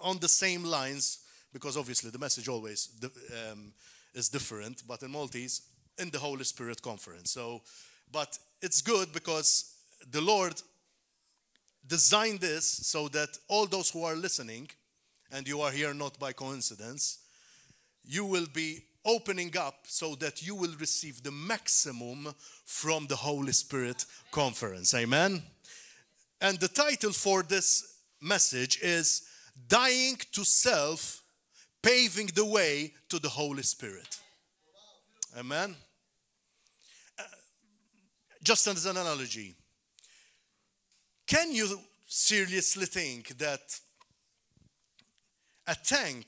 on the same lines, because obviously the message always is different, but in Maltese, in the Holy Spirit conference. So, but it's good because the Lord designed this so that all those who are listening, and you are here not by coincidence, you will be opening up so that you will receive the maximum from the Holy Spirit conference. Amen? And the title for this message is Dying to Self, Paving the Way to the Holy Spirit. Amen? Just as an analogy, can you seriously think that a tank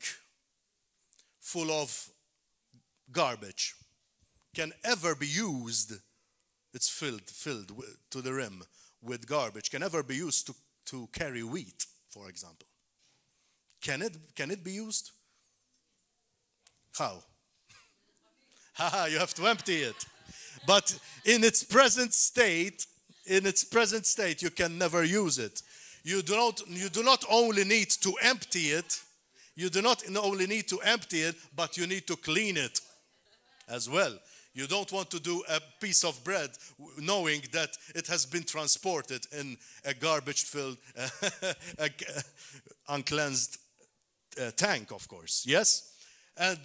full of garbage can ever be used, it's filled to the rim with garbage, can ever be used to carry wheat, for example? Can it be used? How? You have to empty it. But in its present state, you can never use it. You do not only need to empty it, but you need to clean it as well. You don't want to do a piece of bread knowing that it has been transported in a garbage-filled, uncleansed tank, of course. Yes? And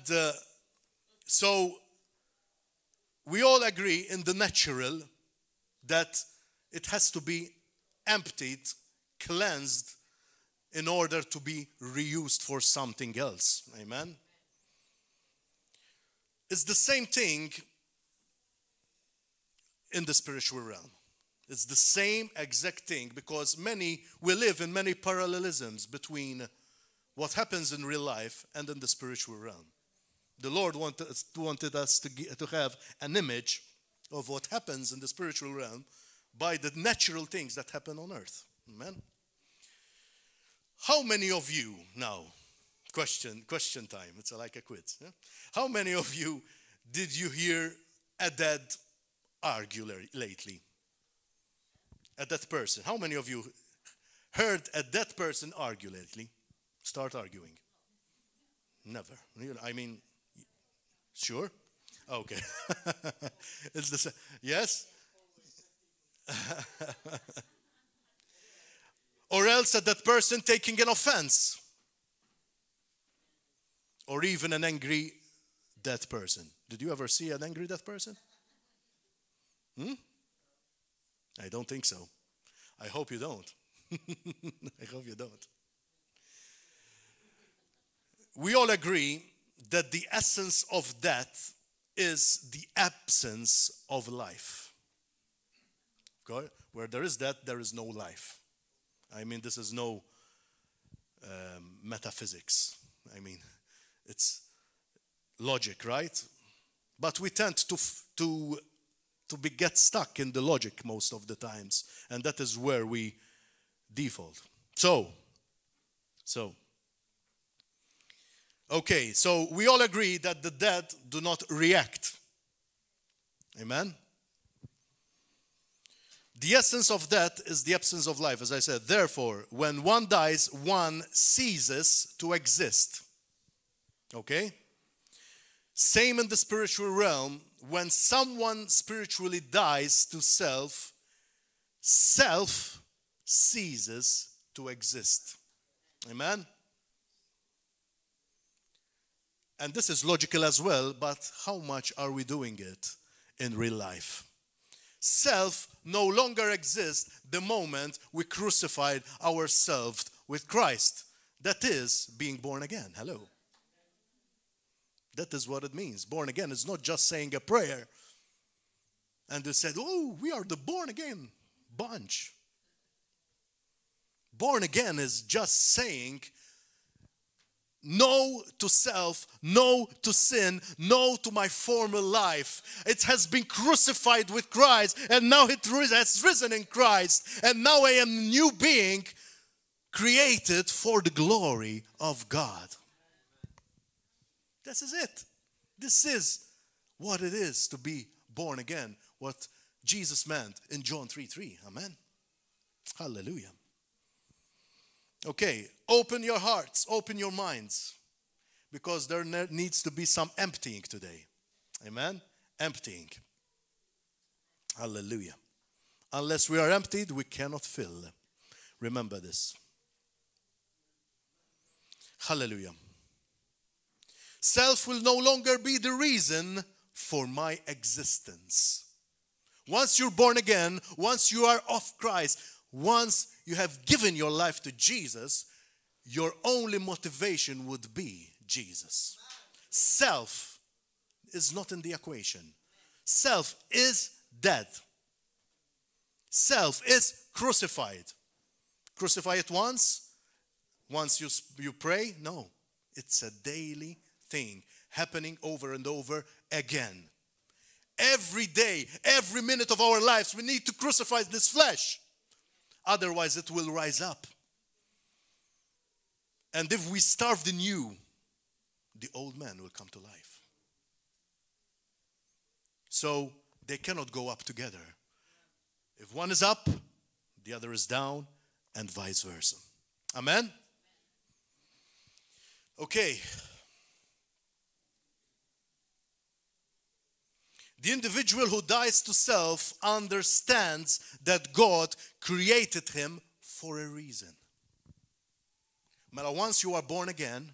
so we all agree in the natural that it has to be emptied, cleansed, in order to be reused for something else. Amen? It's the same thing in the spiritual realm. It's the same exact thing, because we live in many parallelisms between what happens in real life and in the spiritual realm. The Lord wanted us to have an image of what happens in the spiritual realm by the natural things that happen on earth. Amen? How many of you, now, question time, it's like a quiz. Yeah? How many of you did you hear a dad argue lately? A dead person. How many of you heard a dead person argue lately? Start arguing. Never. I mean, sure? Okay. It's the same. Yes? Or else a dead person taking an offense. Or even an angry dead person. Did you ever see an angry dead person? I don't think so. I hope you don't. I hope you don't. We all agree that the essence of death is the absence of life. Okay? Where there is death, there is no life. I mean, this is no metaphysics. I mean, it's logic, right? But we tend to get stuck in the logic most of the times, and that is where we default. So we all agree that the dead do not react. Amen? The essence of death is the absence of life, as I said. Therefore, when one dies, one ceases to exist. Okay? Same in the spiritual realm. When someone spiritually dies to self, self ceases to exist. Amen? And this is logical as well, but how much are we doing it in real life? Self no longer exists the moment we crucified ourselves with Christ. That is being born again. Hello. That is what it means. Born again is not just saying a prayer. And they said, oh, we are the born again bunch. Born again is just saying no to self, no to sin, no to my former life. It has been crucified with Christ, and now it has risen in Christ. And now I am a new being created for the glory of God. This is it. This is what it is to be born again. What Jesus meant in John 3:3. Amen. Hallelujah. Okay, open your hearts, open your minds, because there needs to be some emptying today. Amen? Emptying. Hallelujah. Unless we are emptied, we cannot fill. Remember this. Hallelujah. Self will no longer be the reason for my existence. Once you're born again, once you are of Christ, once you have given your life to Jesus, your only motivation would be Jesus. Self is not in the equation. Self is dead. Self is crucified. Crucify it once you pray? No. It's a daily thing happening over and over again. Every day, every minute of our lives, we need to crucify this flesh. Otherwise, it will rise up. And if we starve the new, the old man will come to life. So they cannot go up together. If one is up, the other is down, and vice versa. Amen? Okay. The individual who dies to self understands that God created him for a reason. Once you are born again,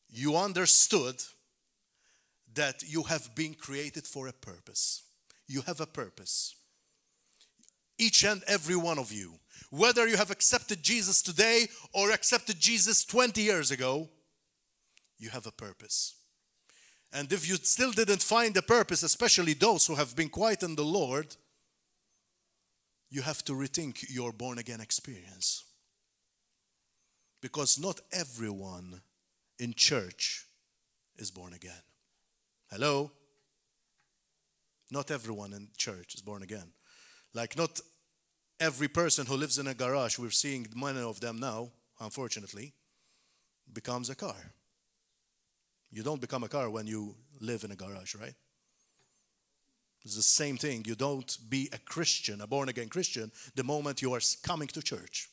you understood that you have been created for a purpose. You have a purpose. Each and every one of you. Whether you have accepted Jesus today or accepted Jesus 20 years ago, you have a purpose. And if you still didn't find a purpose, especially those who have been quiet in the Lord, you have to rethink your born-again experience. Because not everyone in church is born again. Hello? Not everyone in church is born again. Like not every person who lives in a garage, we're seeing many of them now, unfortunately, becomes a car. You don't become a car when you live in a garage, right? It's the same thing. You don't be a Christian, a born-again Christian, the moment you are coming to church.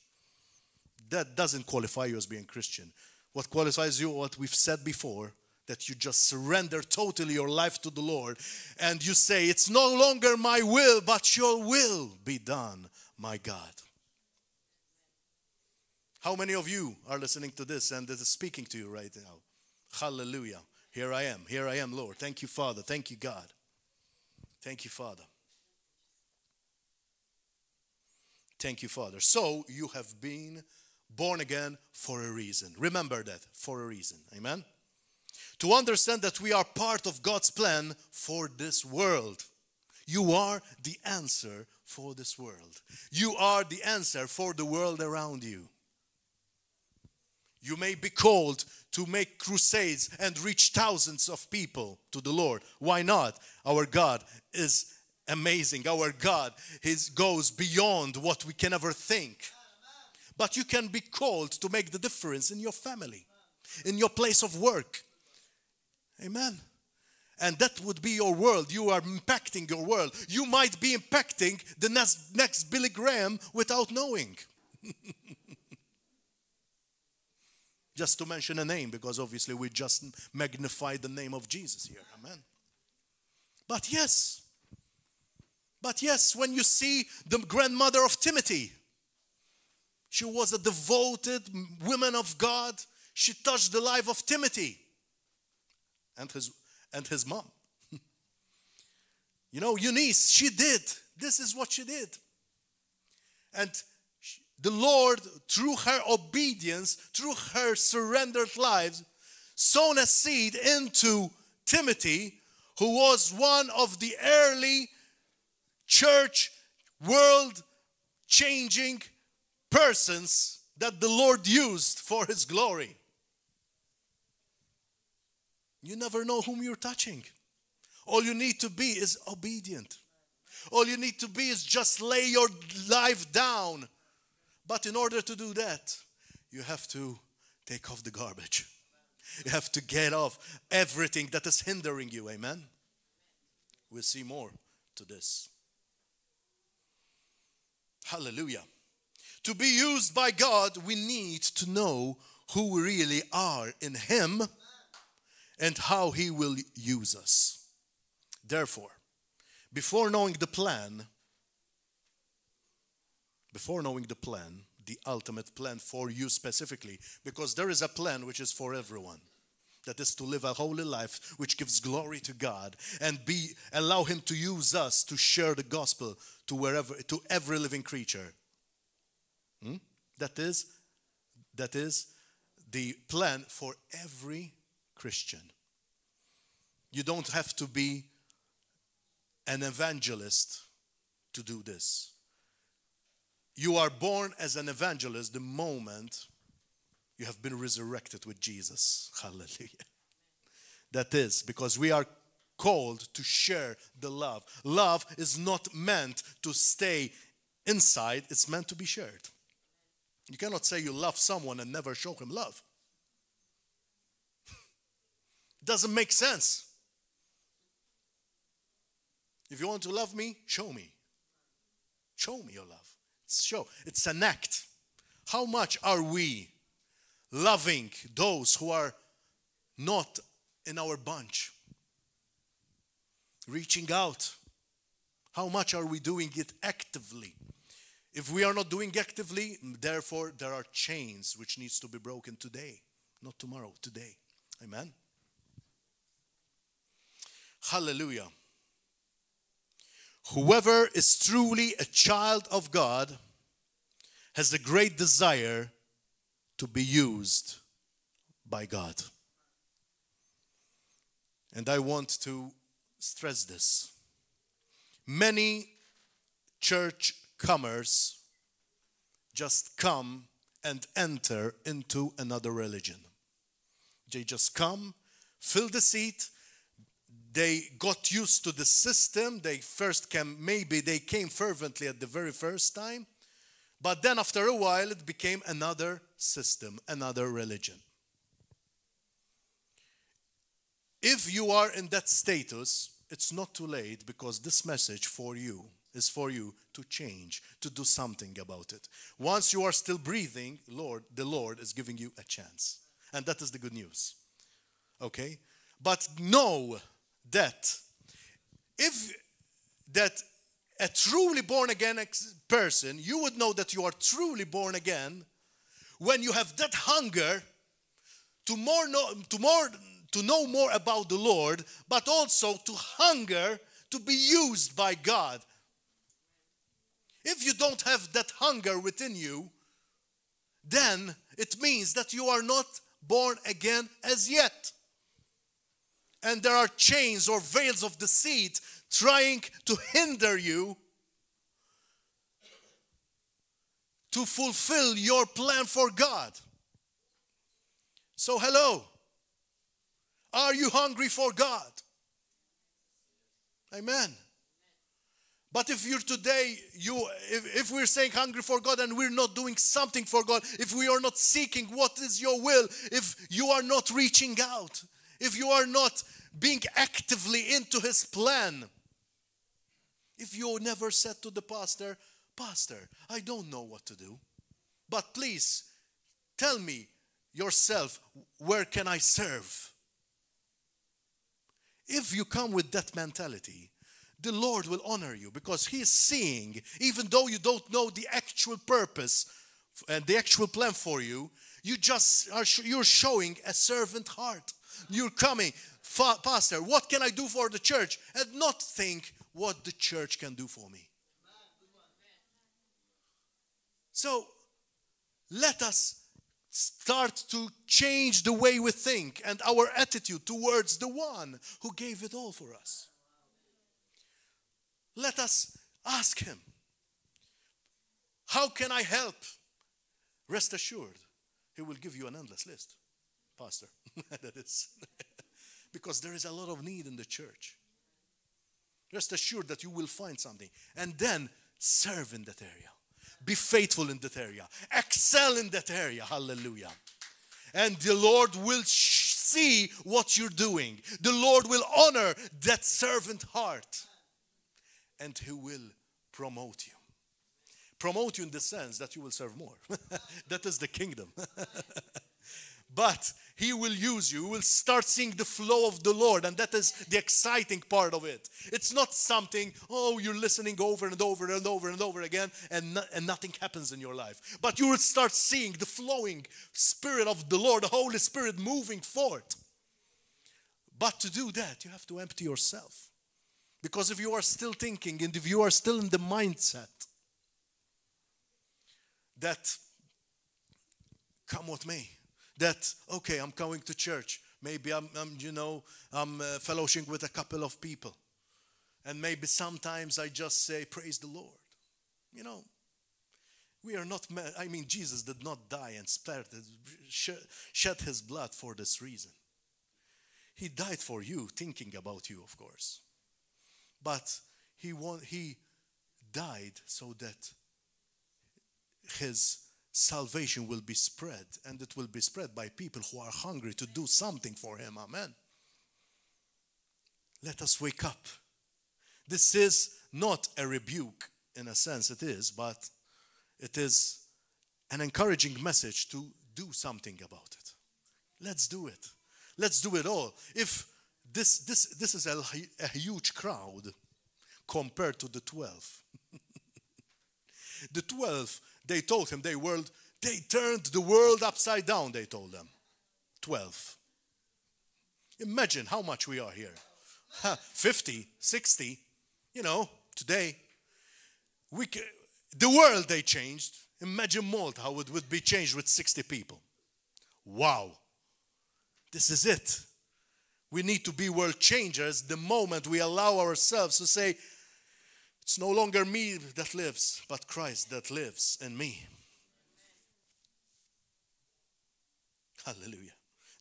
That doesn't qualify you as being Christian. What qualifies you, what we've said before, that you just surrender totally your life to the Lord and you say, it's no longer my will, but your will be done, my God. How many of you are listening to this and it is speaking to you right now? Hallelujah. Here I am, Lord. Thank you, Father. Thank you, God. Thank you, Father. Thank you, Father. So you have been born again for a reason. Remember that, for a reason. Amen? To understand that we are part of God's plan for this world. You are the answer for this world. You are the answer for the world around you. You may be called to make crusades and reach thousands of people to the Lord. Why not? Our God is amazing. Our God goes beyond what we can ever think. But you can be called to make the difference in your family, in your place of work. Amen. And that would be your world. You are impacting your world. You might be impacting the next Billy Graham without knowing. Just to mention a name, because obviously we just magnified the name of Jesus here. Amen. But yes, when you see the grandmother of Timothy, she was a devoted woman of God. She touched the life of Timothy and his mom. You know, Eunice, she did. This is what she did. And the Lord, through her obedience, through her surrendered lives, sown a seed into Timothy, who was one of the early church, world-changing persons that the Lord used for His glory. You never know whom you're touching. All you need to be is obedient. All you need to be is just lay your life down. But in order to do that, you have to take off the garbage. You have to get off everything that is hindering you. Amen? We'll see more to this. Hallelujah. To be used by God, we need to know who we really are in Him and how He will use us. Therefore, before knowing the plan, the ultimate plan for you specifically, because there is a plan which is for everyone. That is to live a holy life which gives glory to God and allow Him to use us to share the gospel to every living creature. That is the plan for every Christian. You don't have to be an evangelist to do this. You are born as an evangelist the moment you have been resurrected with Jesus. Hallelujah. That is because we are called to share the love. Love is not meant to stay inside, it's meant to be shared. You cannot say you love someone and never show him love. It doesn't make sense. If you want to love me, show me. Show me your love. It's an act. How much are we loving those who are not in our bunch? Reaching out. How much are we doing it actively? If we are not doing actively, therefore there are chains which needs to be broken today, not tomorrow, today. Amen. Hallelujah. Whoever is truly a child of God has a great desire to be used by God. And I want to stress this. Many church comers just come and enter into another religion. They just come, fill the seat. They got used to the system. They came fervently at the very first time. But then after a while, it became another system, another religion. If you are in that status, it's not too late, because this message is for you to change, to do something about it. Once you are still breathing, the Lord is giving you a chance. And that is the good news. Okay? But know that a truly born again person, you would know that you are truly born again when you have that hunger to know more about the Lord, but also to hunger to be used by God. If you don't have that hunger within you, then it means that you are not born again as yet. And there are chains or veils of deceit trying to hinder you to fulfill your plan for God. So hello, are you hungry for God? Amen. But if if we're saying hungry for God and we're not doing something for God, if we are not seeking what is your will, if you are not reaching out, if you are not being actively into His plan, if you never said to the pastor, Pastor, I don't know what to do, but please tell me yourself, where can I serve? If you come with that mentality, the Lord will honor you, because He is seeing, even though you don't know the actual purpose and the actual plan for you, you're showing a servant heart. You're coming, Pastor, what can I do for the church? And not think what the church can do for me. So let us start to change the way we think and our attitude towards the one who gave it all for us. Let us ask Him, how can I help? Rest assured, He will give you an endless list, Pastor. That is because there is a lot of need in the church. Rest assured that you will find something. And then serve in that area. Be faithful in that area. Excel in that area. Hallelujah. And the Lord will see what you're doing. The Lord will honor that servant heart. And He will promote you. promote you in the sense that you will serve more. That is the kingdom. But he will use you. You will start seeing the flow of the Lord, and that is the exciting part of it. It's not something, you're listening over and over and over and over again, and nothing happens in your life. But you will start seeing the flowing Spirit of the Lord, the Holy Spirit moving forth. But to do that, you have to empty yourself. Because if you are still thinking, and if you are still in the mindset that, come what may, that, okay, I'm going to church. Maybe I'm fellowshipping with a couple of people. And maybe sometimes I just say, praise the Lord. We are not, Jesus did not die and shed his blood for this reason. He died for you, thinking about you, of course. But he died so that his salvation will be spread, and it will be spread by people who are hungry to do something for him. Amen. Let us wake up. This is not a rebuke, in a sense it is, but it is an encouraging message to do something about it. Let's do it. Let's do it all. If this is a huge crowd compared to the 12. The 12, they told him they turned the world upside down, they told them. 12. Imagine how much we are here. 50, 60, today. The world they changed. Imagine Malta, how it would be changed with 60 people. Wow. This is it. We need to be world changers the moment we allow ourselves to say, it's no longer me that lives, but Christ that lives in me. Hallelujah.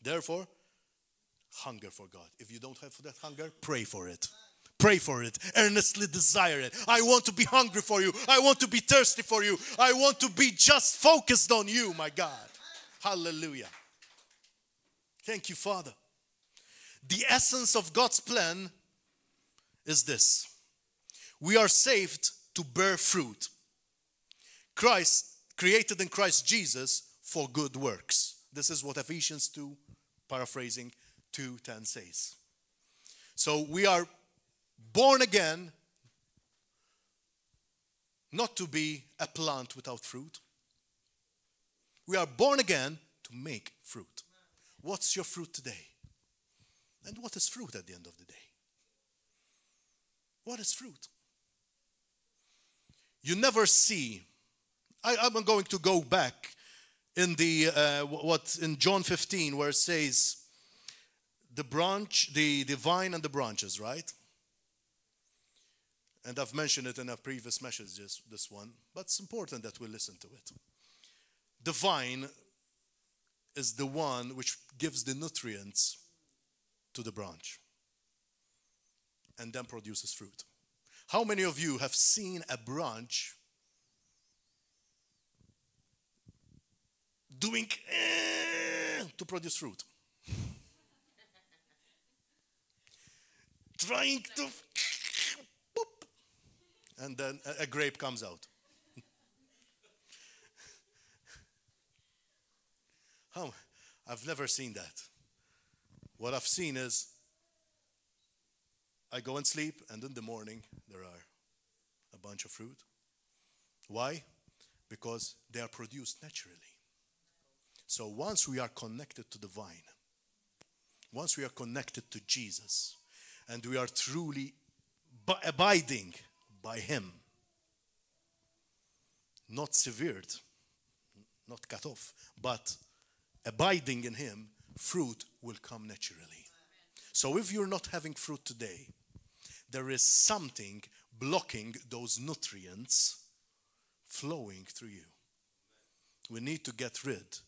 Therefore, hunger for God. If you don't have that hunger, pray for it. Pray for it. Earnestly desire it. I want to be hungry for you. I want to be thirsty for you. I want to be just focused on you, my God. Hallelujah. Thank you, Father. The essence of God's plan is this. We are saved to bear fruit. Christ, created in Christ Jesus for good works. This is what Ephesians 2, paraphrasing 2:10 says. So we are born again not to be a plant without fruit. We are born again to make fruit. What's your fruit today? And what is fruit at the end of the day? What is fruit? You never see. I'm going to go back in in John 15, where it says the branch, the vine and the branches, right? And I've mentioned it in a previous message, this one, but it's important that we listen to it. The vine is the one which gives the nutrients to the branch and then produces fruit. How many of you have seen a branch doing to produce fruit? Trying to boop, and then a grape comes out. I've never seen that. What I've seen is I go and sleep, and in the morning there are a bunch of fruit. Why? Because they are produced naturally. So once we are connected to the vine, once we are connected to Jesus, and we are truly abiding by him, not severed, not cut off, but abiding in him, fruit will come naturally. So if you're not having fruit today, there is something blocking those nutrients flowing through you. We need to get rid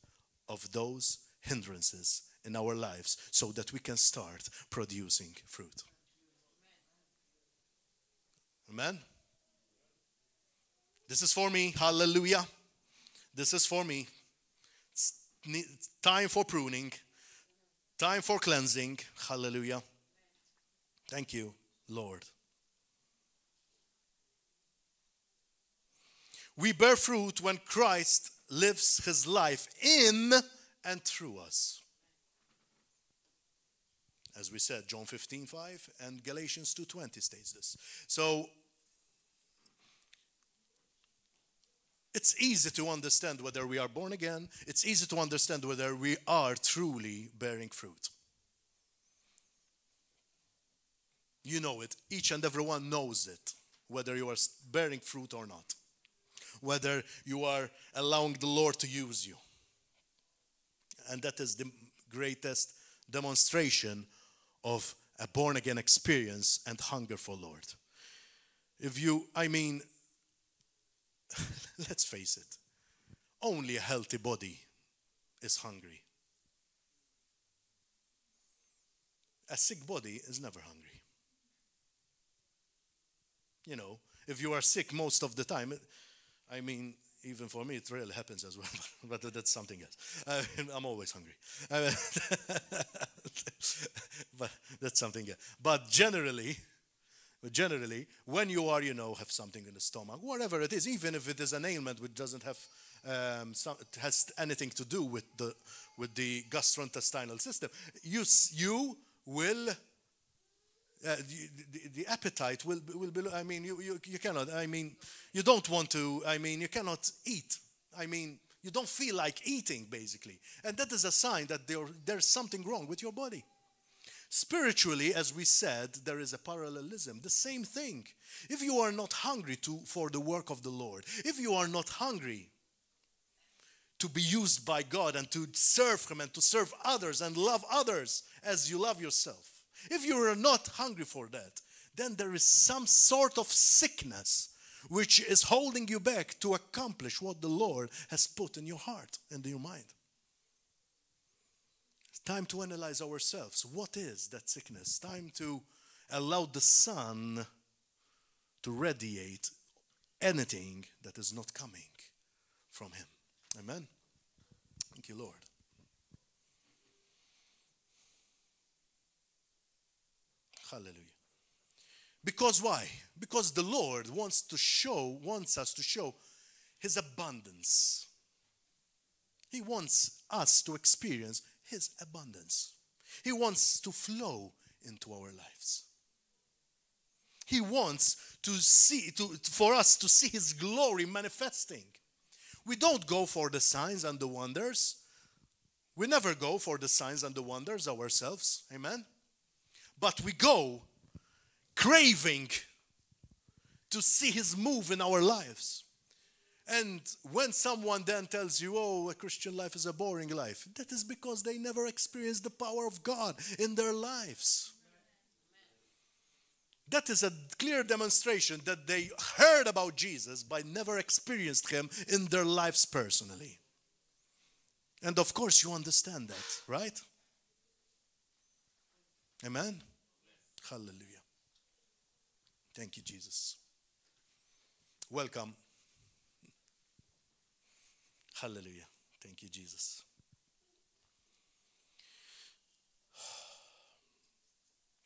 of those hindrances in our lives so that we can start producing fruit. Amen? This is for me. Hallelujah. This is for me. It's time for pruning. Time for cleansing. Hallelujah. Thank you, Lord. We bear fruit when Christ lives his life in and through us. As we said, John 15:5 and Galatians 2:20 states this. So it's easy to understand whether we are born again. It's easy to understand whether we are truly bearing fruit. You know it. Each and everyone knows it, whether you are bearing fruit or not. Whether you are allowing the Lord to use you. And that is the greatest demonstration of a born-again experience and hunger for Lord. Let's face it, only a healthy body is hungry. A sick body is never hungry. You know, if you are sick most of the time, even for me, it really happens as well, but that's something else. I'm always hungry. But that's something else. But generally, when you are, have something in the stomach, whatever it is, even if it is an ailment which doesn't have, it has anything to do with the gastrointestinal system, you will, the appetite will be, you cannot, you don't want to, you cannot eat. You don't feel like eating, basically. And that is a sign that there's something wrong with your body. Spiritually, as we said, there is a parallelism. The same thing. If you are not hungry for the work of the Lord, if you are not hungry to be used by God and to serve Him and to serve others and love others as you love yourself, if you are not hungry for that, then there is some sort of sickness which is holding you back to accomplish what the Lord has put in your heart and in your mind. It's time to analyze ourselves. What is that sickness? Time to allow the sun to radiate anything that is not coming from Him. Amen. Thank you, Lord. Hallelujah. Because why? Because the Lord wants us to show His abundance. He wants us to experience His abundance. He wants to flow into our lives. He wants for us to see His glory manifesting. We don't go for the signs and the wonders. We never go for the signs and the wonders ourselves. Amen? But we go craving to see His move in our lives. And when someone then tells you, a Christian life is a boring life, that is because they never experienced the power of God in their lives. That is a clear demonstration that they heard about Jesus but never experienced Him in their lives personally. And of course you understand that, right? Amen? Hallelujah. Thank you, Jesus. Welcome. Hallelujah. Thank you, Jesus.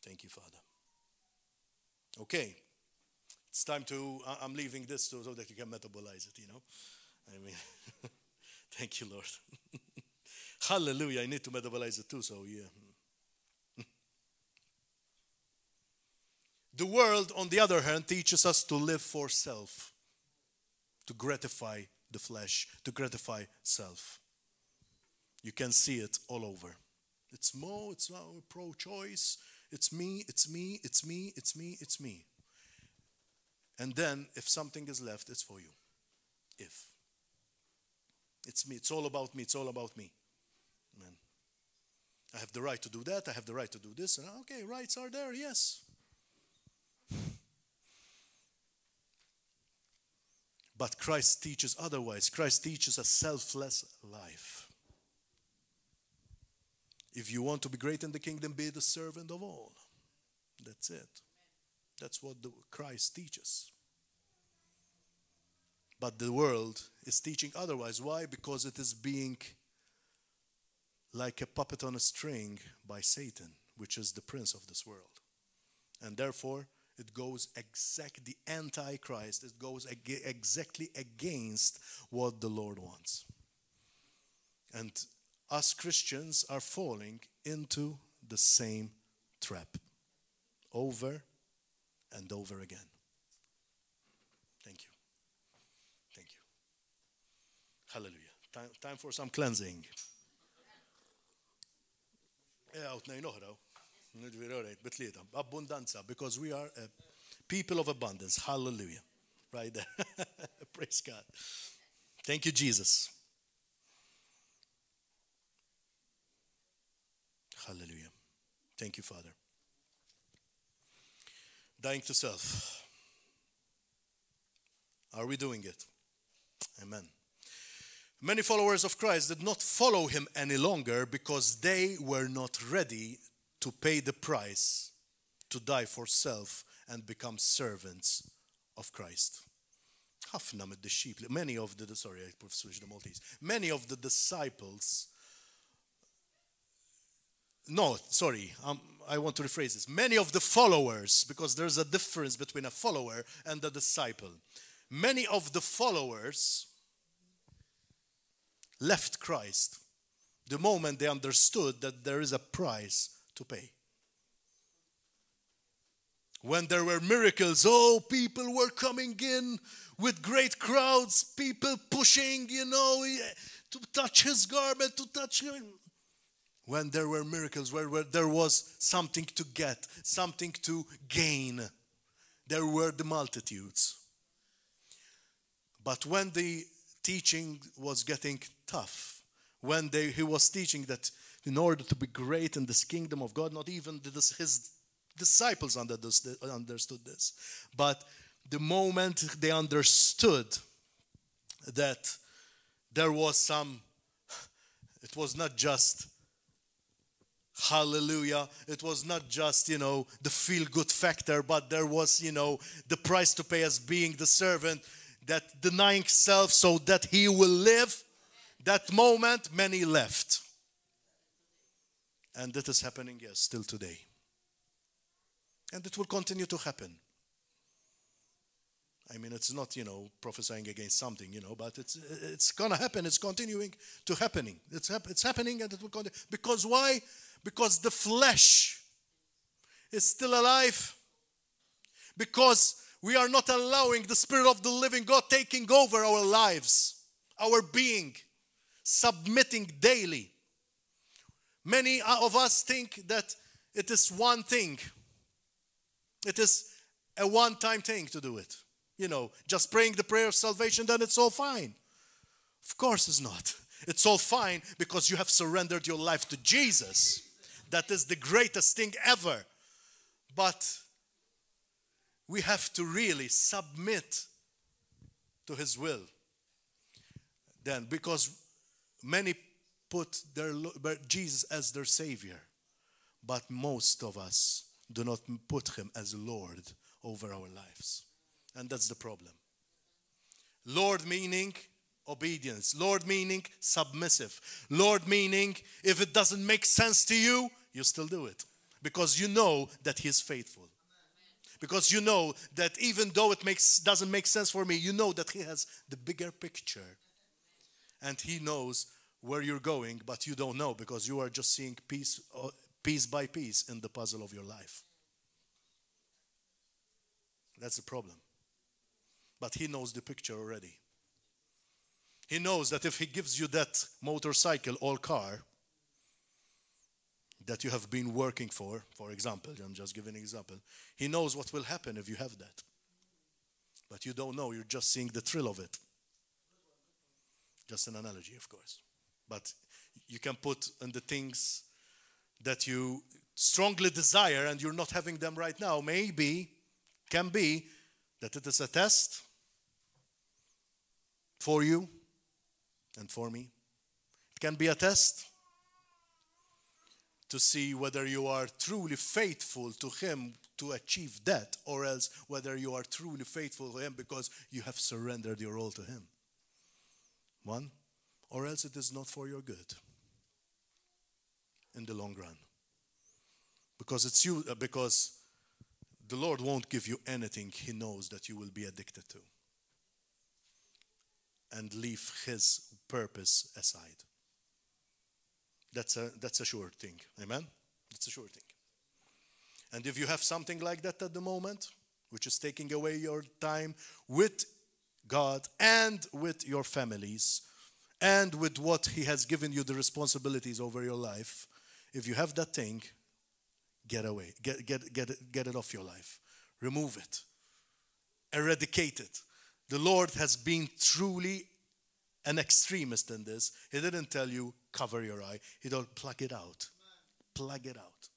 Thank you, Father. Okay. It's time to, I'm leaving this so that you can metabolize it, Thank you, Lord. Hallelujah. I need to metabolize it too, so yeah. The world, on the other hand, teaches us to live for self, to gratify the flesh, to gratify self. You can see it all over. It's pro-choice, it's me. And then, if something is left, it's for you. If. It's me, it's all about me. Amen. I have the right to do that, I have the right to do this. And okay, rights are there, yes. But Christ teaches otherwise. Christ teaches a selfless life. If you want to be great in the kingdom, be the servant of all. That's it. That's what Christ teaches. But the world is teaching otherwise. Why? Because it is being like a puppet on a string by Satan, which is the prince of this world. And therefore, it goes the anti-Christ. It goes exactly against what the Lord wants. And us Christians are falling into the same trap over and over again. Thank you. Thank you. Hallelujah. Time for some cleansing. Abundanza, because we are a people of abundance. Hallelujah. Right there. Praise God. Thank you, Jesus. Hallelujah. Thank you, Father. Dying to self. Are we doing it? Amen. Many followers of Christ did not follow him any longer because they were not ready to pay the price to die for self and become servants of Christ. Many of the disciples. I want to rephrase this. Many of the followers, because there's a difference between a follower and a disciple. Many of the followers left Christ the moment they understood that there is a price to pay. When there were miracles, people were coming in with great crowds, people pushing, to touch his garment, to touch him. When there were miracles, where there was something to get, something to gain, there were the multitudes. But when the teaching was getting tough, when he was teaching that in order to be great in this kingdom of God, not even his disciples understood this. But the moment they understood that there was it was not just hallelujah, it was not just, the feel-good factor, but there was, the price to pay as being the servant, that denying self so that he will live. That moment, many left. And that is happening, yes, still today. And it will continue to happen. I mean, it's not, prophesying against something, but it's going to happen. It's continuing to happening. It's happening and it will continue. Because why? Because the flesh is still alive. Because we are not allowing the Spirit of the living God taking over our lives, our being, submitting daily. Many of us think that it is one thing. It is a one-time thing to do it. Just praying the prayer of salvation, then it's all fine. Of course it's not. It's all fine because you have surrendered your life to Jesus. That is the greatest thing ever. But we have to really submit to his will. Then, because many put Jesus as their Savior, but most of us do not put him as Lord over our lives. And that's the problem. Lord meaning obedience. Lord meaning submissive. Lord meaning if it doesn't make sense to you, you still do it. Because you know that he is faithful. Because you know that even though it doesn't make sense for me, you know that he has the bigger picture. And he knows where you're going, but you don't know because you are just seeing piece by piece in the puzzle of your life. That's the problem. But he knows the picture already. He knows that if he gives you that motorcycle or car that you have been working for example, I'm just giving an example, he knows what will happen if you have that. But you don't know, you're just seeing the thrill of it. Just an analogy, of course. But you can put in the things that you strongly desire and you're not having them right now. Maybe, can be, that it is a test for you and for me. It can be a test to see whether you are truly faithful to him to achieve that, or else whether you are truly faithful to him because you have surrendered your all to him. One, or else it is not for your good in the long run. Because it's you, because the Lord won't give you anything He knows that you will be addicted to and leave His purpose aside. That's a sure thing. Amen? It's a sure thing. And if you have something like that at the moment, which is taking away your time with God and with your families and with what He has given you the responsibilities over your life, if you have that thing, get away. Get it off your life. Remove it. Eradicate it. The Lord has been truly an extremist in this. He didn't tell you, cover your eye. He told, plug it out. Plug it out.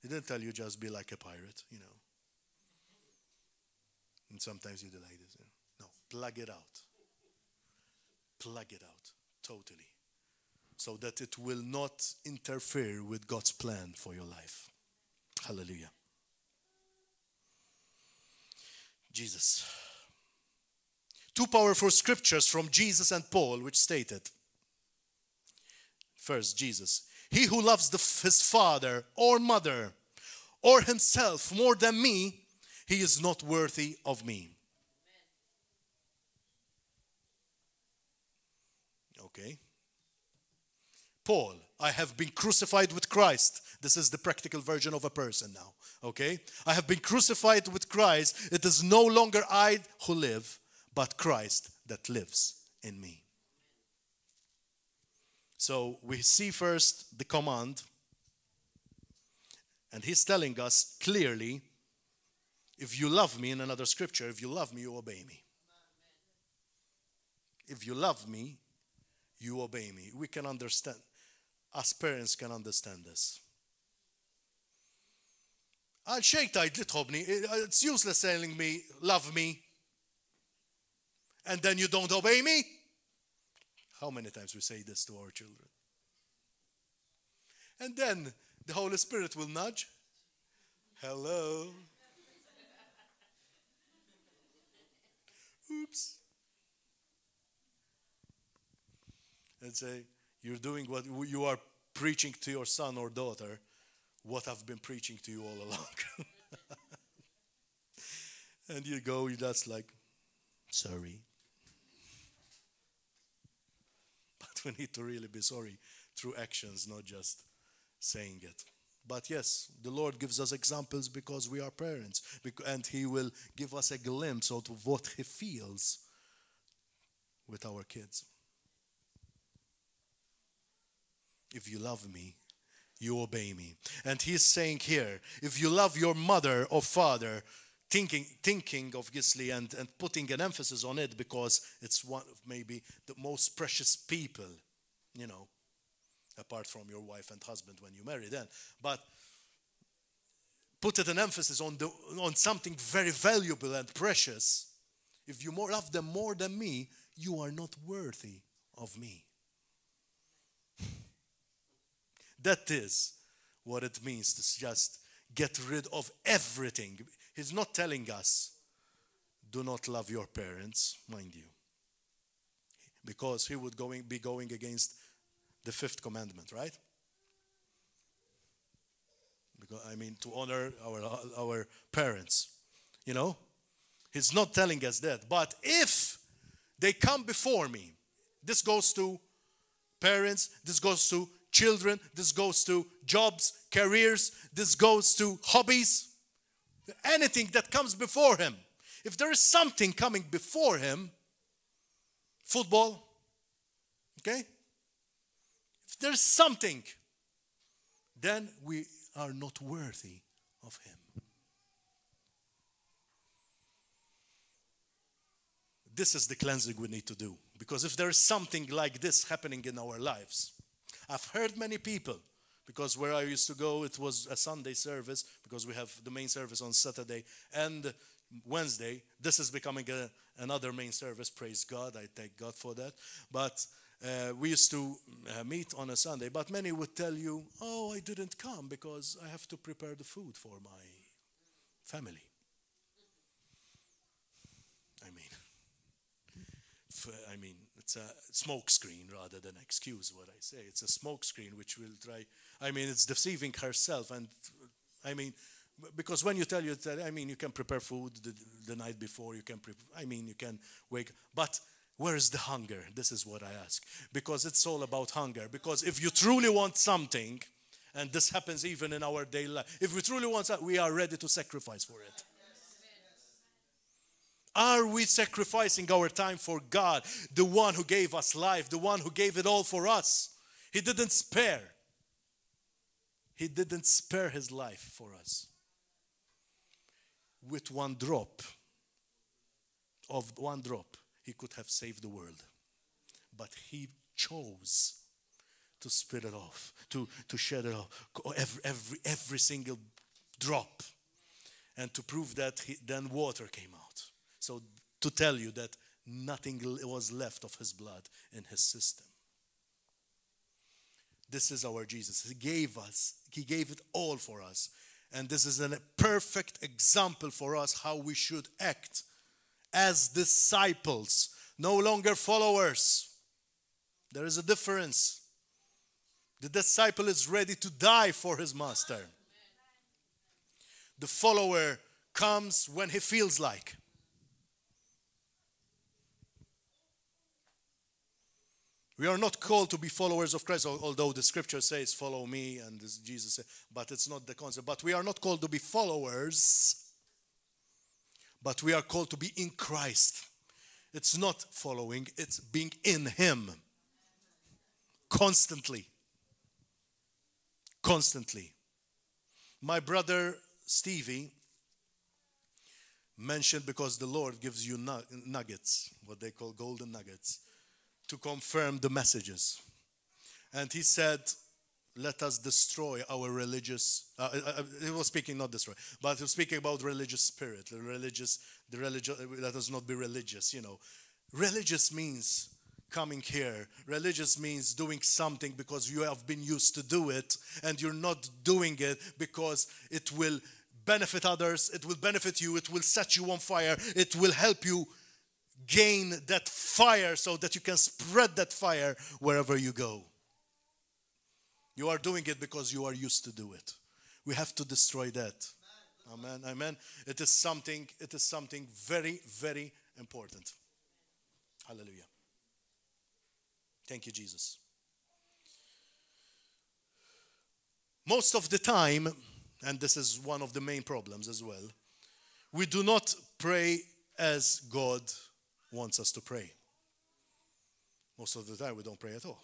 He didn't tell you just be like a pirate, you know. And sometimes you do like this. You know. No, plug it out. Plug it out, totally. So that it will not interfere with God's plan for your life. Hallelujah. Jesus. Two powerful scriptures from Jesus and Paul which stated. First, Jesus. He who loves his father or mother or himself more than me, he is not worthy of me. Okay. Paul, I have been crucified with Christ. This is the practical version of a person now. Okay. I have been crucified with Christ. It is no longer I who live, but Christ that lives in me. So we see first the command, and he's telling us clearly, if you love me, in another scripture, if you love me, you obey me. If you love me, you obey me. We can understand, us parents can understand this. It's useless telling me, love me, and then you don't obey me. How many times we say this to our children? And then the Holy Spirit will nudge. Hello. Oops. And say, you're doing what you are preaching to your son or daughter, what I've been preaching to you all along. And you go, that's like, sorry. We need to really be sorry through actions, not just saying it. But yes, the Lord gives us examples because we are parents. And He will give us a glimpse of what He feels with our kids. If you love me, you obey me. And He's saying here, if you love your mother or father, thinking obviously and putting an emphasis on it because it's one of maybe the most precious people, you know, apart from your wife and husband when you marry them. But put an emphasis on something very valuable and precious. If you love them more than me, you are not worthy of me. That is what it means to just get rid of everything. He's not telling us, do not love your parents, mind you. Because he would be going against the 5th commandment, right? Because, to honor our parents, you know? He's not telling us that. But if they come before me, this goes to parents, this goes to children, this goes to jobs, careers, this goes to hobbies, anything that comes before him. If there is something coming before him, football, okay? If there's something, then we are not worthy of him. This is the cleansing we need to do. Because if there is something like this happening in our lives, I've heard many people, because where I used to go, it was a Sunday service, because we have the main service on Saturday and Wednesday. This is becoming another main service, praise God, I thank God for that. But we used to meet on a Sunday, but many would tell you, oh, I didn't come because I have to prepare the food for my family. It's a smoke screen rather than excuse what I say. It's a smoke screen which will try, it's deceiving herself. And Because when you tell, you can prepare food the night before, you can you can wake, but where is the hunger? This is what I ask. Because it's all about hunger. Because if you truly want something, and this happens even in our daily life, if we truly want something, we are ready to sacrifice for it. Are we sacrificing our time for God, the one who gave us life, the one who gave it all for us? He didn't spare. He didn't spare his life for us. With one drop, he could have saved the world. But he chose to spit it off, to shed it off, every single drop. And to prove that, then water came out. So to tell you that nothing was left of his blood in his system. This is our Jesus. He gave it all for us. And this is a perfect example for us how we should act as disciples, no longer followers. There is a difference. The disciple is ready to die for his master. The follower comes when he feels like. We are not called to be followers of Christ, although the scripture says, follow me, and Jesus said, but it's not the concept. But we are not called to be followers, but we are called to be in Christ. It's not following, it's being in him. Constantly. Constantly. My brother Stevie mentioned, because the Lord gives you nuggets, what they call golden nuggets, to confirm the messages. And he said, let us destroy our religious, he was speaking, not destroy, but he was speaking about religious spirit, let us not be religious, Religious means coming here. Religious means doing something because you have been used to do it, and you're not doing it because it will benefit others, it will benefit you, it will set you on fire, it will help you gain that fire so that you can spread that fire wherever you go. You are doing it because you are used to do it. We have to destroy that. Amen. Amen. It is something very, very important. Hallelujah. Thank you, Jesus. Most of the time, and this is one of the main problems as well, we do not pray as God wants us to pray. Most of the time we don't pray at all.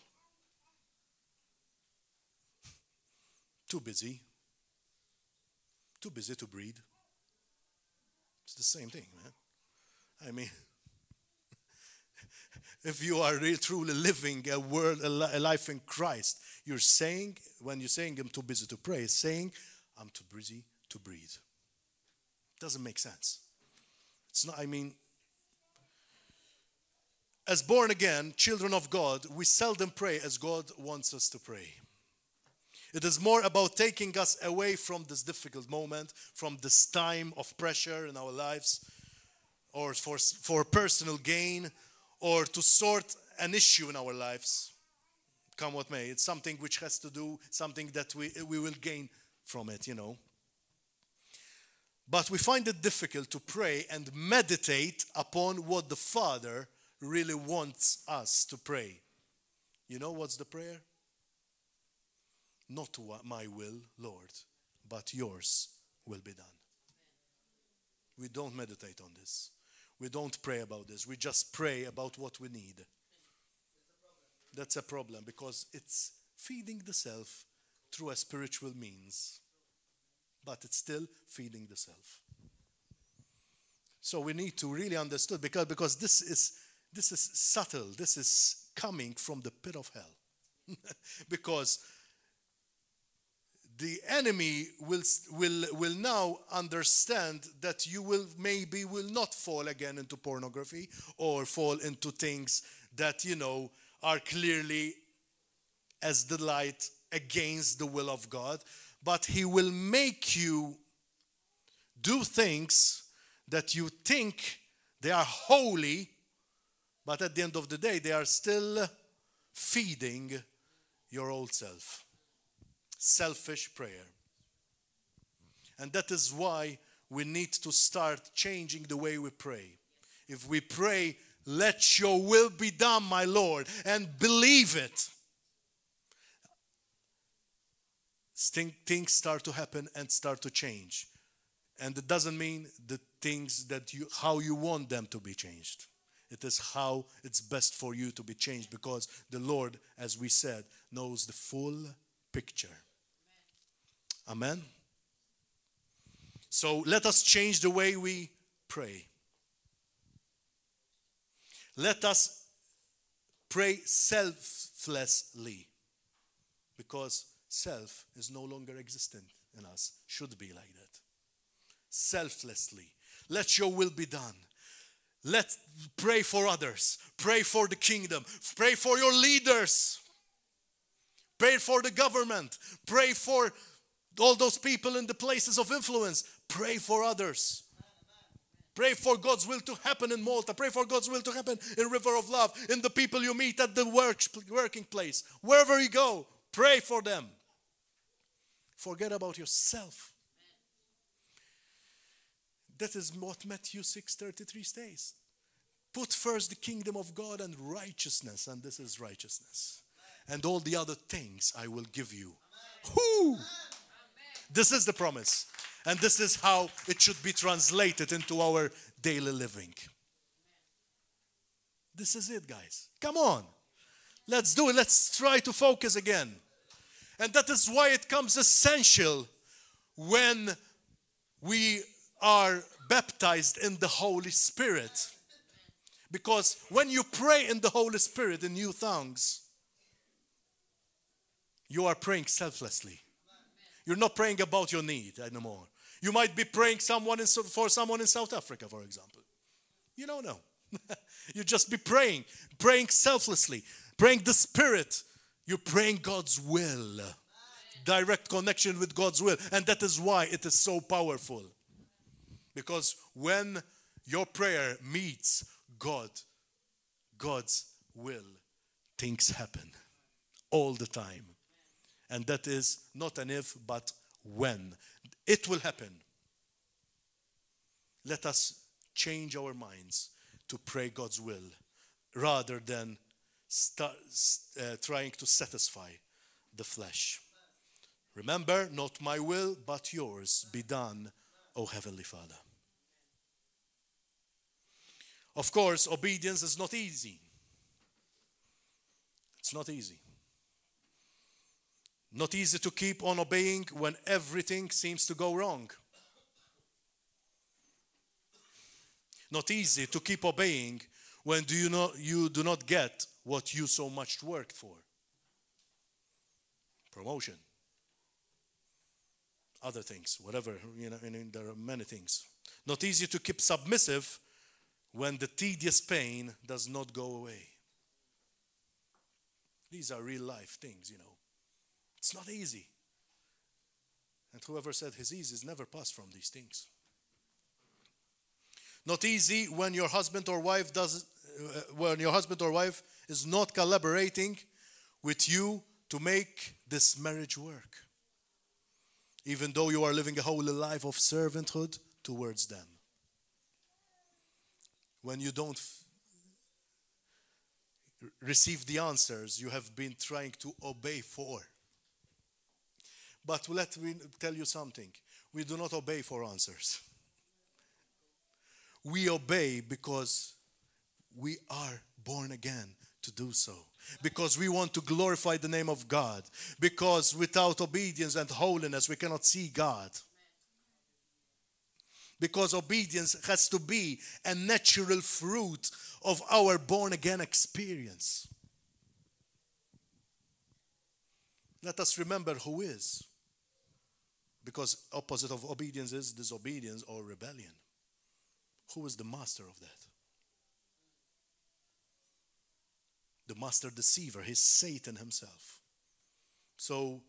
Too busy to breathe. It's the same thing, man. If you are really truly living a life in Christ, you're saying, when you're saying I'm too busy to pray, saying I'm too busy to breathe. Doesn't make sense. It's not, as born again, children of God, we seldom pray as God wants us to pray. It is more about taking us away from this difficult moment, from this time of pressure in our lives, or for personal gain, or to sort an issue in our lives. Come what may. It's something which has to do, something that we will gain from it, But we find it difficult to pray and meditate upon what the Father really wants us to pray. You know what's the prayer? Not my will, Lord, but yours will be done. We don't meditate on this. We don't pray about this. We just pray about what we need. That's a problem because it's feeding the self through a spiritual means. But it's still feeding the self. So we need to really understand because this is subtle. This is coming from the pit of hell. Because the enemy will now understand that you will not fall again into pornography or fall into things that are clearly as the light against the will of God, but he will make you do things that you think they are holy, but at the end of the day they are still feeding your old self. Selfish prayer. And that is why we need to start changing the way we pray. If we pray, let your will be done, my Lord, and believe it, things start to happen and start to change. And it doesn't mean the things how you want them to be changed. It is how it's best for you to be changed, because the Lord, as we said, knows the full picture. Amen? So let us change the way we pray. Let us pray selflessly, because self is no longer existent in us. Should be like that. Selflessly. Let your will be done. Let's pray for others. Pray for the kingdom. Pray for your leaders. Pray for the government. Pray for all those people in the places of influence. Pray for others. Pray for God's will to happen in Malta. Pray for God's will to happen in River of Love, in the people you meet at the working place. Wherever you go, pray for them. Forget about yourself. That is what Matthew 6:33 says. Put first the kingdom of God and righteousness, and this is righteousness. And all the other things I will give you. Whoo! This is the promise. And this is how it should be translated into our daily living. This is it, guys. Come on. Let's do it. Let's try to focus again. And that is why it comes essential when we are baptized in the Holy Spirit. Because when you pray in the Holy Spirit in new tongues, you are praying selflessly. You're not praying about your need anymore. You might be praying for someone in South Africa, for example. You don't know. You just be praying selflessly, praying the Spirit. You're praying God's will. Direct connection with God's will. And that is why it is so powerful. Because when your prayer meets God's will, things happen all the time. And that is not an if, but when. It will happen. Let us change our minds to pray God's will rather than trying to satisfy the flesh. Remember, not my will, but yours be done, O Heavenly Father. Of course, obedience is not easy. It's not easy. Not easy to keep on obeying when everything seems to go wrong. Not easy to keep obeying when you do not get what you so much worked for. Promotion. Other things, whatever, there are many things. Not easy to keep submissive when the tedious pain does not go away. These are real life things, It's not easy. And whoever said his easy is never passed from these things. Not easy when your husband or wife is not collaborating with you to make this marriage work. Even though you are living a holy life of servanthood towards them. When you don't receive the answers you have been trying to obey for. But let me tell you something. We do not obey for answers. We obey because we are born again to do so. Because we want to glorify the name of God. Because without obedience and holiness, we cannot see God. Because obedience has to be a natural fruit of our born again experience. Let us remember who is. Because opposite of obedience is disobedience or rebellion. Who is the master of that? The master deceiver, he's Satan himself. So,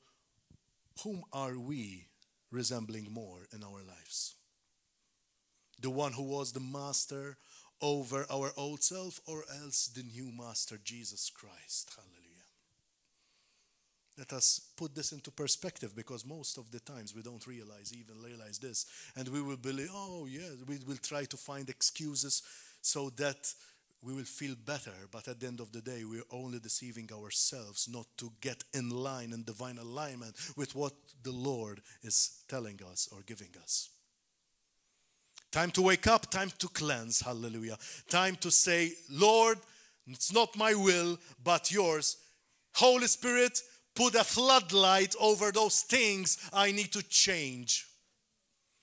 whom are we resembling more in our lives? The one who was the master over our old self, or else the new master, Jesus Christ? Hallelujah. Let us put this into perspective, because most of the times we don't even realize this. And we will believe, oh yeah, we will try to find excuses so that we will feel better. But at the end of the day, we're only deceiving ourselves not to get in line in divine alignment with what the Lord is telling us or giving us. Time to wake up, time to cleanse, hallelujah. Time to say, Lord, it's not my will, but yours. Holy Spirit, put a floodlight over those things I need to change.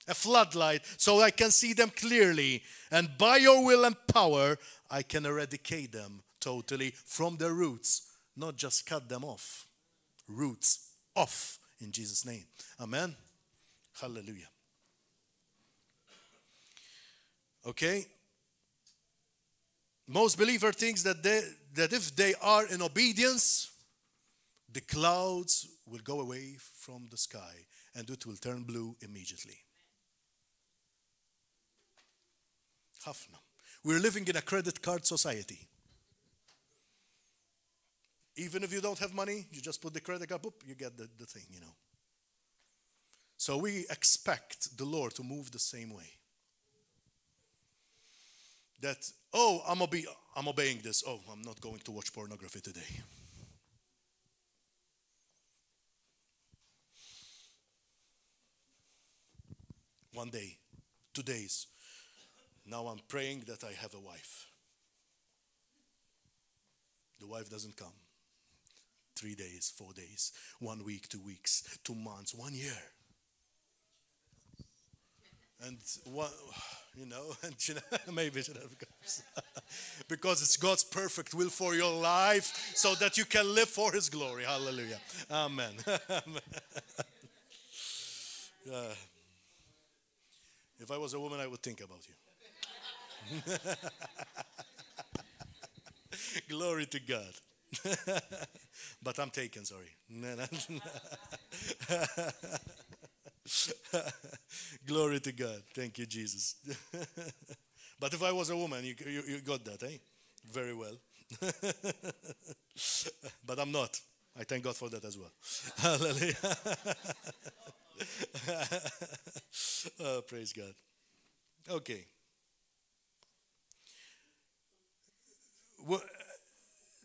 A floodlight so I can see them clearly. And by your will and power, I can eradicate them totally from their roots. Not just cut them off. Roots off in Jesus' name. Amen. Hallelujah. Okay? Most believer thinks that if they are in obedience, the clouds will go away from the sky and it will turn blue immediately. Hafna. We're living in a credit card society. Even if you don't have money, you just put the credit card, boop, you get the thing, you know. So we expect the Lord to move the same way. That, oh, I'm obeying this. Oh, I'm not going to watch pornography today. One day, 2 days. Now I'm praying that I have a wife. The wife doesn't come. 3 days, 4 days, 1 week, 2 weeks, 2 months, 1 year. And maybe it should have comes. Because it's God's perfect will for your life so that you can live for His glory. Hallelujah. Amen. If I was a woman, I would think about you. Glory to God. But I'm taken, sorry. Glory to God. Thank you, Jesus. But if I was a woman, you got that, eh? Very well. But I'm not. I thank God for that as well. Hallelujah. Oh, praise God. Okay.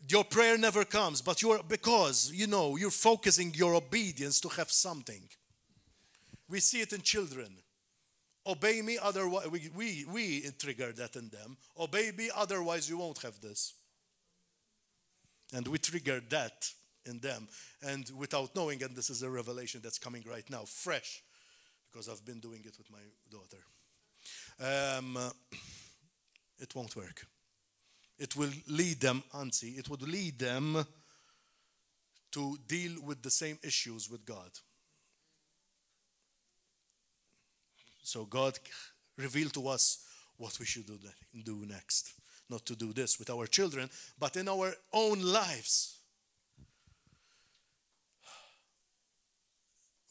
Your prayer never comes, but because you're focusing your obedience to have something. We see it in children. Obey me, otherwise we trigger that in them. Obey me, otherwise you won't have this. And we trigger that in them, and without knowing, and this is a revelation that's coming right now, fresh, because I've been doing it with my daughter. It won't work. It will lead them, Auntie, it would lead them to deal with the same issues with God. So God revealed to us what we should do next. Not to do this with our children, but in our own lives.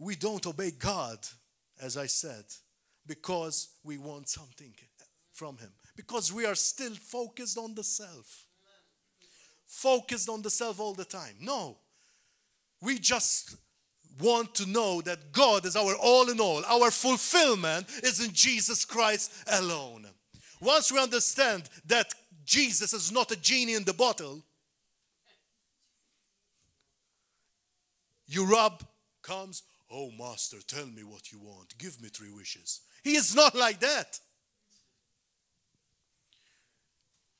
We don't obey God, as I said, because we want something from Him. Because we are still focused on the self. Focused on the self all the time. No. We just want to know that God is our all in all. Our fulfillment is in Jesus Christ alone. Once we understand that Jesus is not a genie in the bottle, Urab comes, oh Master, tell me what you want. Give me 3 wishes. He is not like that.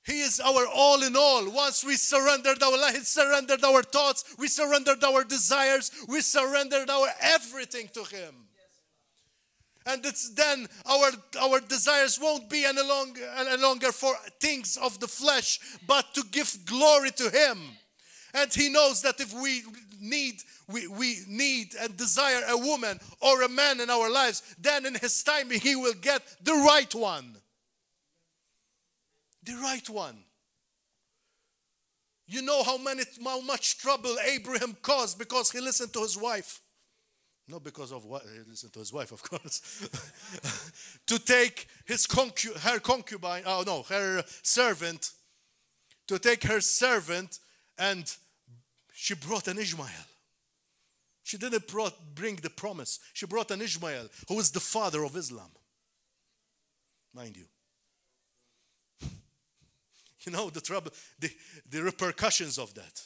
He is our all in all. Once we surrendered our life, surrendered our thoughts, we surrendered our desires, we surrendered our everything to Him. And it's then our desires won't be any longer for things of the flesh, but to give glory to Him. And He knows that if we need and desire a woman or a man in our lives, then in His timing He will get the right one. The right one. You know how much trouble Abraham caused because he listened to his wife. Not because of what he listened to his wife, of course. To take her servant. To take her servant, and she brought an Ishmael. She didn't bring the promise. She brought an Ishmael, who is the father of Islam. Mind you. You know the trouble, the repercussions of that.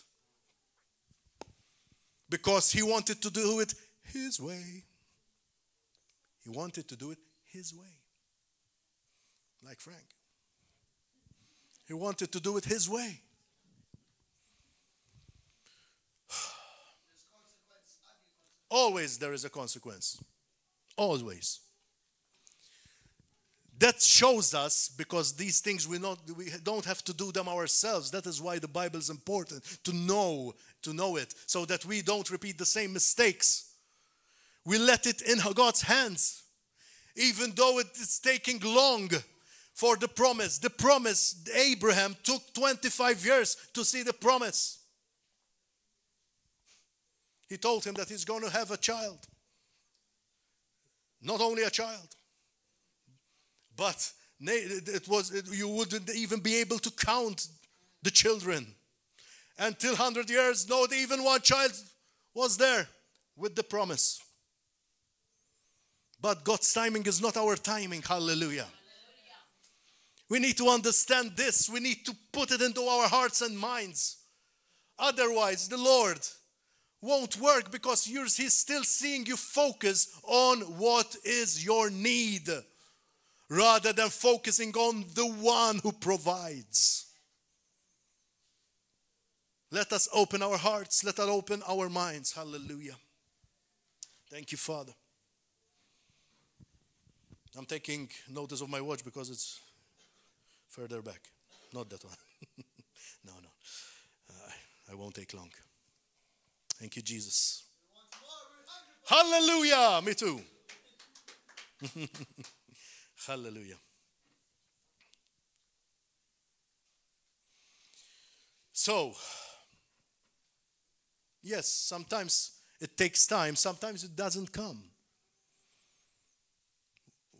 Because he wanted to do it his way. He wanted to do it his way. Like Frank. He wanted to do it his way. Always there is a consequence. Always. That shows us, because these things we don't have to do them ourselves. That is why the Bible is important, to know it, so that we don't repeat the same mistakes. We let it in God's hands, even though it is taking long for the promise. The promise, Abraham took 25 years to see the promise. He told him that he's going to have a child. Not only a child, but you wouldn't even be able to count the children. Until 100 years, not even one child was there with the promise. But God's timing is not our timing. Hallelujah. We need to understand this. We need to put it into our hearts and minds. Otherwise, the Lord won't work, because He's still seeing you focus on what is your need, rather than focusing on the one who provides. Let us open our hearts. Let us open our minds. Hallelujah. Thank you, Father. I'm taking notice of my watch because it's further back. Not that one. No. I won't take long. Thank you, Jesus. Hallelujah. Me too. Hallelujah. So, yes, sometimes it takes time. Sometimes it doesn't come.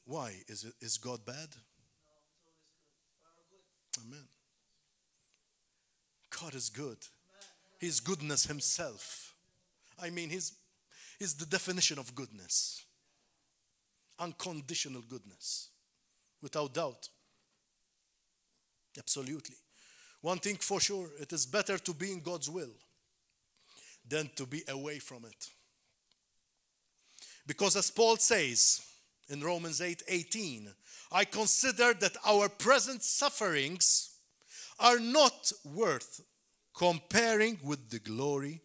Why? Is God bad? Amen. God is good. He's goodness himself. I mean, he's the definition of goodness. Unconditional goodness. Without doubt. Absolutely. One thing for sure, it is better to be in God's will than to be away from it. Because as Paul says in Romans 8:18, I consider that our present sufferings are not worth comparing with the glory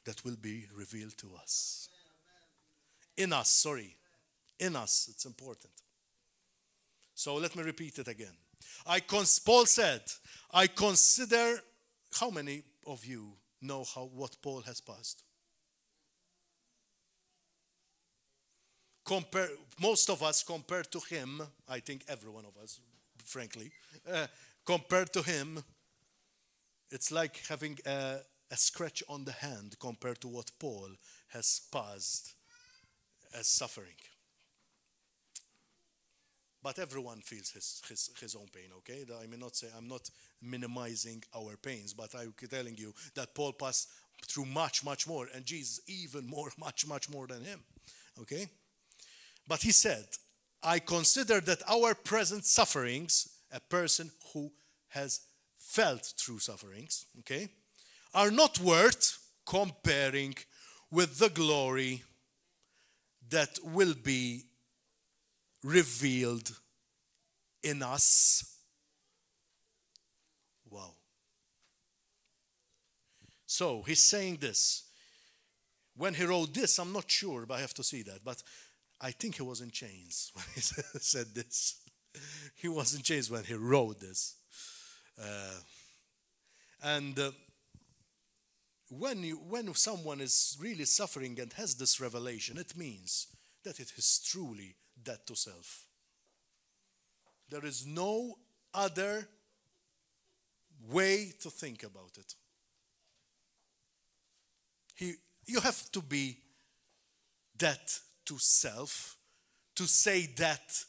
that will be revealed to us. In us, it's important. So let me repeat it again. Paul said, I consider, how many of you know what Paul has passed? Most of us, compared to him, I think every one of us, frankly, compared to him, it's like having a scratch on the hand compared to what Paul has passed as suffering. But everyone feels his own pain, okay? I'm not minimizing our pains, but I'm telling you that Paul passed through much, much more, and Jesus even more, much, much more than him, okay? But he said, I consider that our present sufferings, a person who has felt true sufferings, okay, are not worth comparing with the glory that will be revealed in us. Wow. So he's saying this. When he wrote this, I'm not sure, but I have to see that. But I think he was in chains when he said this. He was in chains when he wrote this. When someone is really suffering and has this revelation, it means that it is truly dead to self. There is no other way to think about it. You have to be dead to self to say that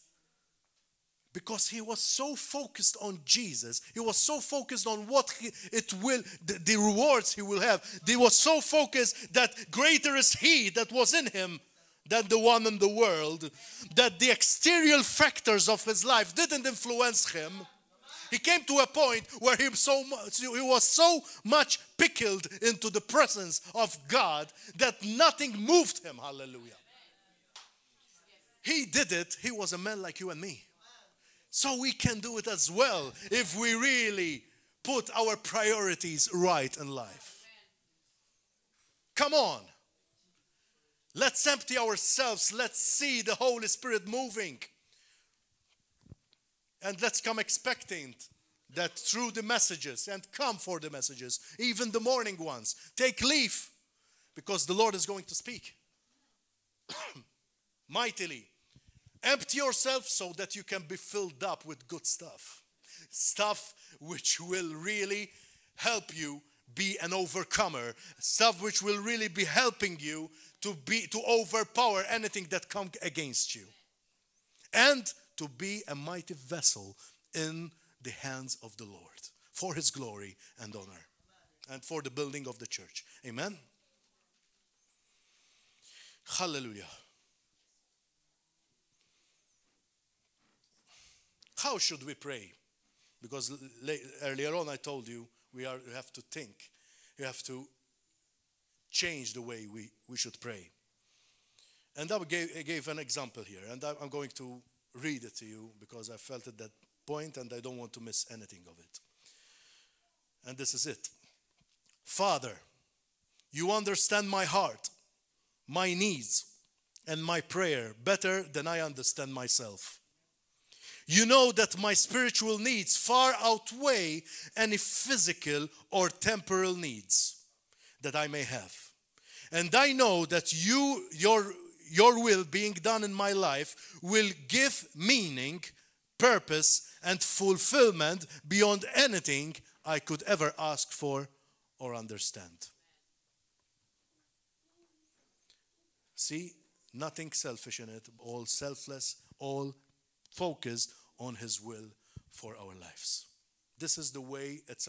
Because he was so focused on Jesus. He was so focused on the rewards he will have. He was so focused that greater is he that was in him than the one in the world. That the exterior factors of his life didn't influence him. He came to a point where he was so much pickled into the presence of God that nothing moved him. Hallelujah. He did it. He was a man like you and me. So we can do it as well if we really put our priorities right in life. Come on. Let's empty ourselves. Let's see the Holy Spirit moving. And let's come expecting that through the messages, and come for the messages, even the morning ones. Take leave, because the Lord is going to speak mightily. Empty yourself so that you can be filled up with good stuff. Stuff which will really help you be an overcomer. Stuff which will really be helping you to overpower anything that comes against you. And to be a mighty vessel in the hands of the Lord. For his glory and honor. And for the building of the church. Amen? Hallelujah. How should we pray? Because earlier on I told you we have to think. We have to change the way we should pray. And I gave an example here. And I'm going to read it to you because I felt at that point and I don't want to miss anything of it. And this is it. Father, you understand my heart, my needs, and my prayer better than I understand myself. You know that my spiritual needs far outweigh any physical or temporal needs that I may have. And I know that your will being done in my life will give meaning, purpose, and fulfillment beyond anything I could ever ask for or understand. See, nothing selfish in it, all selfless, all focused on his will for our lives. This is the way, it's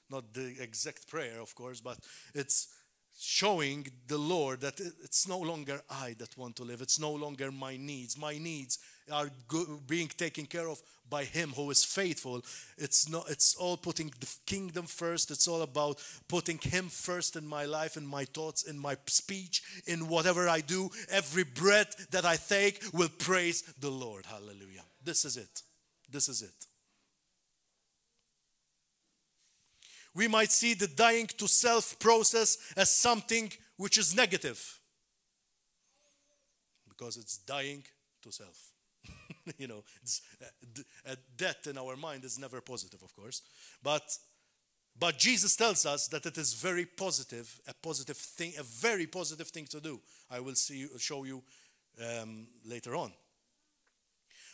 not the exact prayer, of course, but it's showing the Lord that it's no longer I that want to live. It's no longer my needs. My needs are being taken care of by him who is faithful. It's all putting the kingdom first. It's all about putting him first in my life, in my thoughts, in my speech, in whatever I do. Every breath that I take will praise the Lord. Hallelujah. This is it. This is it. We might see the dying to self process as something which is negative. Because it's dying to self. It's a death in our mind is never positive, of course. But Jesus tells us that it is very positive, a positive thing, a very positive thing to do. I will show you later on.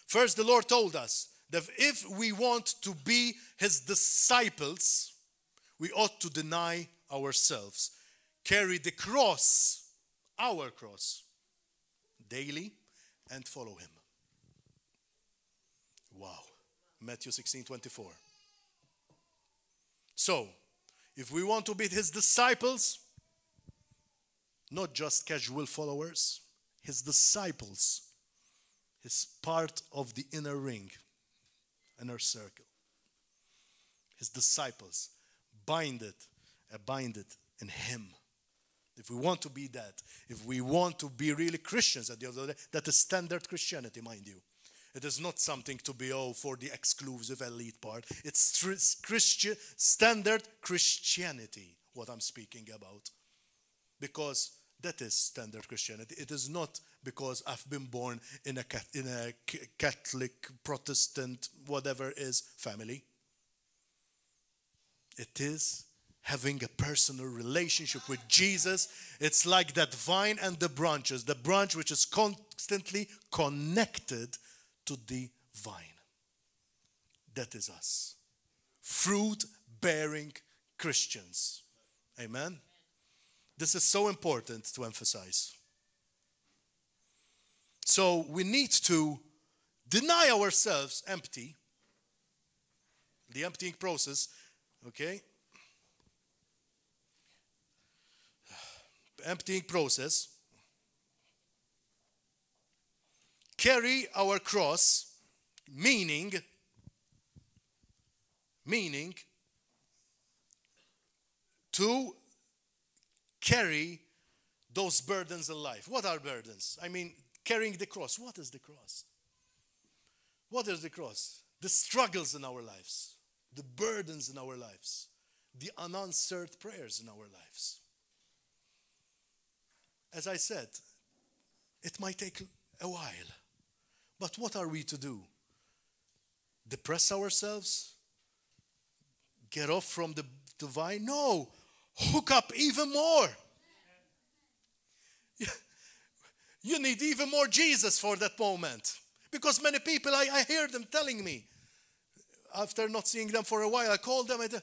First, the Lord told us that if we want to be his disciples, we ought to deny ourselves, carry the cross, our cross, daily, and follow him. Wow. Matthew 16:24. So, if we want to be his disciples, not just casual followers, his disciples, his part of the inner ring, inner circle. His disciples, abide it in him. If we want to be that, if we want to be really Christians at the end of the day, that is standard Christianity, mind you. It is not something to be, for the exclusive elite part. It's Christian, standard Christianity, what I'm speaking about. Because that is standard Christianity. It is not because I've been born in a Catholic, Protestant, whatever is family. It is having a personal relationship with Jesus. It's like that vine and the branches. The branch which is constantly connected to the vine. That is us. Fruit-bearing Christians. Amen? This is so important to emphasize. So we need to deny ourselves, empty, the emptying process, okay? Emptying process, carry our cross, meaning to carry those burdens in life. What are burdens? I mean, carrying the cross. What is the cross? What is the cross? The struggles in our lives, the burdens in our lives, the unanswered prayers in our lives. As I said, it might take a while, but what are we to do? Depress ourselves? Get off from the vine? No, hook up even more. You need even more Jesus for that moment. Because many people, I hear them telling me, after not seeing them for a while, I call them and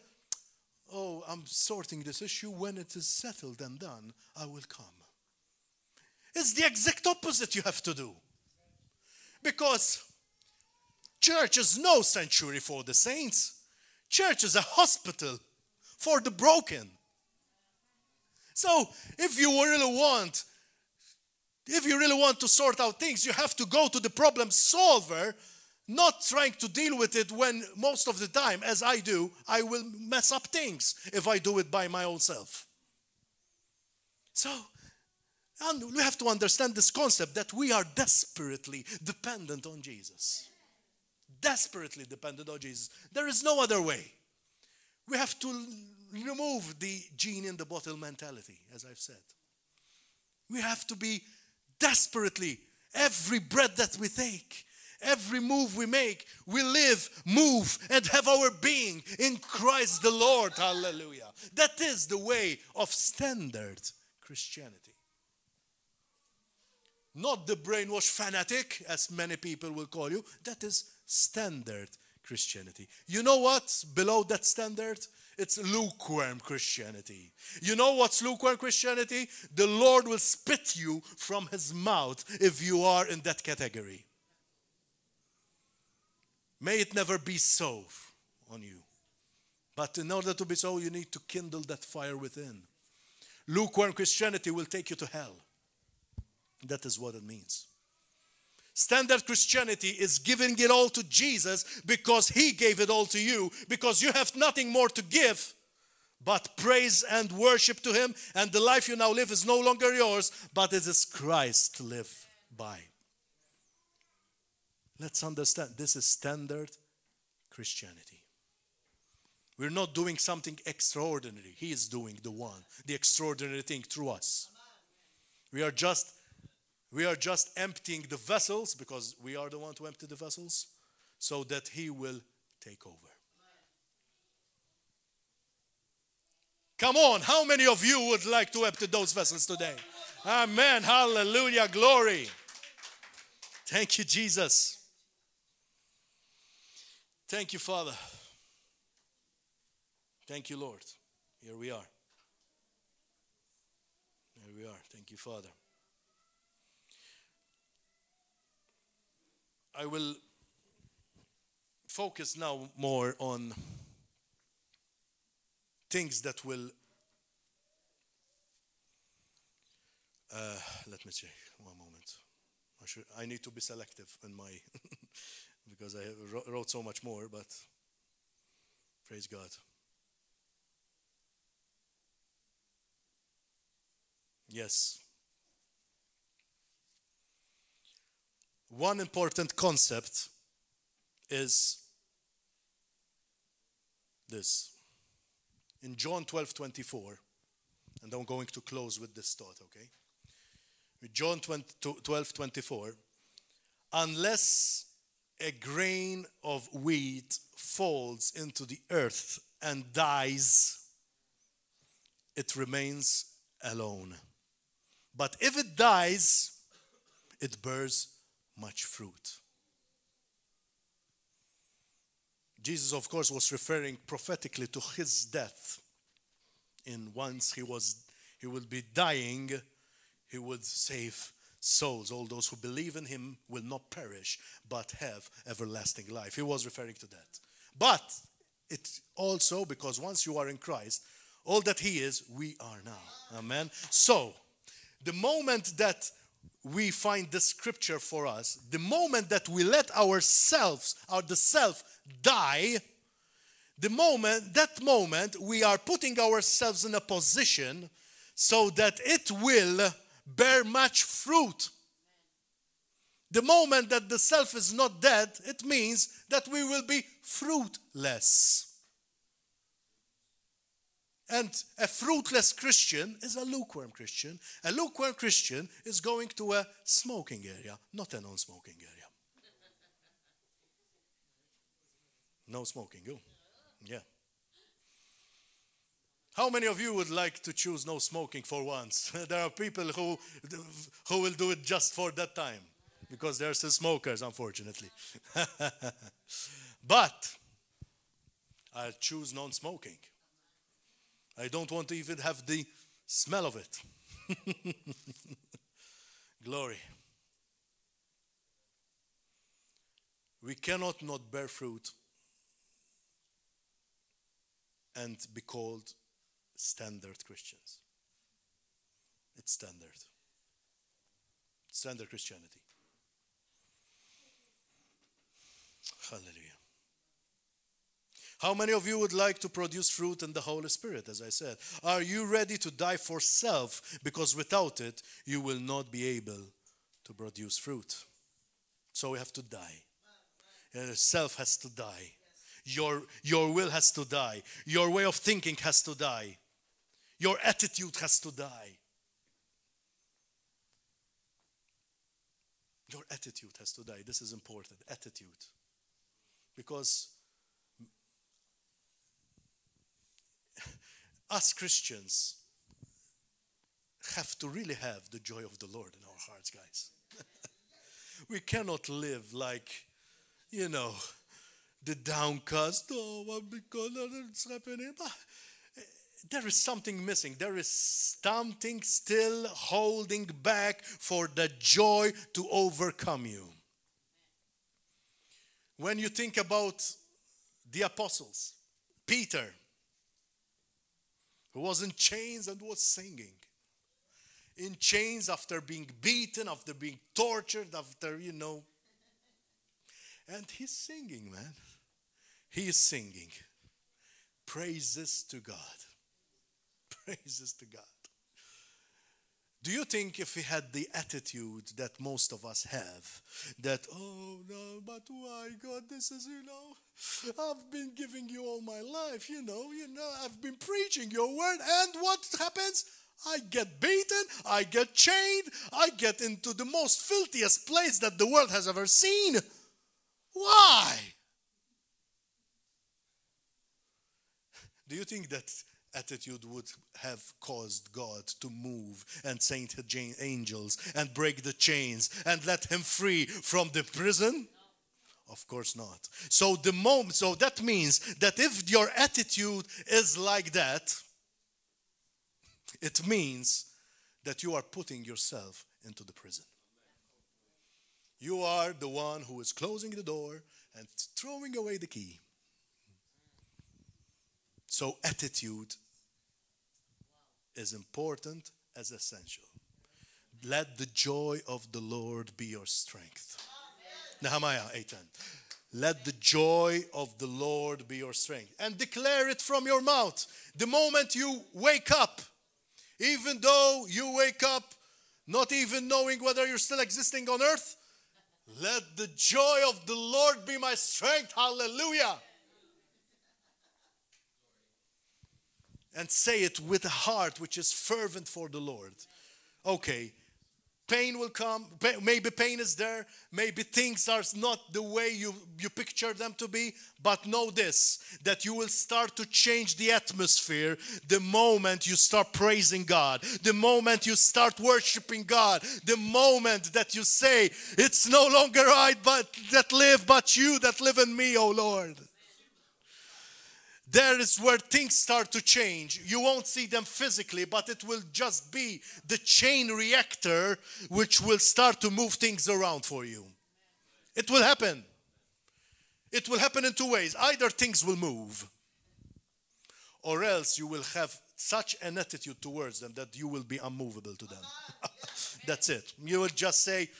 I'm sorting this issue. When it is settled and done, I will come. It's the exact opposite you have to do. Because church is no sanctuary for the saints. Church is a hospital for the broken. So if you really want to sort out things, you have to go to the problem solver, not trying to deal with it when most of the time, as I do, I will mess up things if I do it by my own self. So, and we have to understand this concept that we are desperately dependent on Jesus. Desperately dependent on Jesus. There is no other way. We have to remove the genie in the bottle mentality, as I've said. We have to be desperately, every breath that we take, every move we make, we live, move, and have our being in Christ the Lord. Hallelujah. That is the way of standard Christianity. Not the brainwashed fanatic, as many people will call you. That is standard Christianity. You know what's below that standard? It's lukewarm Christianity. You know what's lukewarm Christianity? The Lord will spit you from his mouth if you are in that category. May it never be so on you. But in order to be so, you need to kindle that fire within. Lukewarm Christianity will take you to hell. That is what it means. Standard Christianity is giving it all to Jesus because he gave it all to you, because you have nothing more to give but praise and worship to him, and the life you now live is no longer yours, but it is Christ to live by. Let's understand, this is standard Christianity. We're not doing something extraordinary. He is doing the extraordinary thing through us. We are just emptying the vessels, because we are the one to empty the vessels, so that he will take over. Come on, how many of you would like to empty those vessels today? Amen, hallelujah, glory. Thank you, Jesus. Thank you, Father. Thank you, Lord. Here we are. Here we are. Thank you, Father. I will focus now more on things that will, let me check, one moment. I need to be selective in my, because I wrote so much more, but praise God. Yes. One important concept is this. In John 12:24, and I'm going to close with this thought, okay? With John 12:24, unless a grain of wheat falls into the earth and dies, it remains alone. But if it dies, it bears much fruit. Jesus, of course, was referring prophetically to his death. And once he will be dying, he would save souls, all those who believe in him, will not perish, but have everlasting life. He was referring to that. But it's also because once you are in Christ, all that he is, we are now. Amen. So, the moment that we find the scripture for us, the moment that we let ourselves, or the self, die, that moment we are putting ourselves in a position so that it will bear much fruit. The moment that the self is not dead, it means that we will be fruitless. And a fruitless Christian is a lukewarm Christian. A lukewarm Christian is going to a smoking area, not a non-smoking area. No smoking, oh. Yeah. How many of you would like to choose no smoking for once? There are people who will do it just for that time, because there are still smokers, unfortunately. But I'll choose non-smoking. I don't want to even have the smell of it. Glory. We cannot not bear fruit and be called standard Christians. It's standard. Standard Christianity. Hallelujah. How many of you would like to produce fruit in the Holy Spirit, as I said? Are you ready to die for self? Because without it, you will not be able to produce fruit. So we have to die. Self has to die. Your will has to die. Your way of thinking has to die. Your attitude has to die. Your attitude has to die. This is important. Attitude. Because us Christians have to really have the joy of the Lord in our hearts, guys. We cannot live like, the downcast, because it's happening. There is something missing. There is something still holding back for the joy to overcome you. When you think about the apostles, Peter, who was in chains and was singing. In chains after being beaten, after being tortured, after, And he's singing, man. He is singing. Praises to God. Praises to God. Do you think if he had the attitude that most of us have, that, oh no, but why, God, this is, I've been giving you all my life, I've been preaching your word, and what happens? I get beaten, I get chained, I get into the most filthiest place that the world has ever seen. Why? Do you think that attitude would have caused God to move and send angels and break the chains and let him free from the prison? No. Of course not. So that means that if your attitude is like that, it means that you are putting yourself into the prison. You are the one who is closing the door and throwing away the key. So attitude is important as essential. Let the joy of the Lord be your strength. Nehemiah 8:10. Let the joy of the Lord be your strength. And declare it from your mouth. The moment you wake up, even though you wake up not even knowing whether you're still existing on earth, let the joy of the Lord be my strength. Hallelujah. And say it with a heart which is fervent for the Lord. Okay, pain will come. Maybe pain is there. Maybe things are not the way you picture them to be. But know this, that you will start to change the atmosphere the moment you start praising God. The moment you start worshiping God. The moment that you say, it's no longer I that live, but you that live in me, O Lord. there is where things start to change. You won't see them physically, but it will just be the chain reactor which will start to move things around for you. It will happen. It will happen in two ways. Either things will move, or else you will have such an attitude towards them that you will be unmovable to them. That's it. You will just say,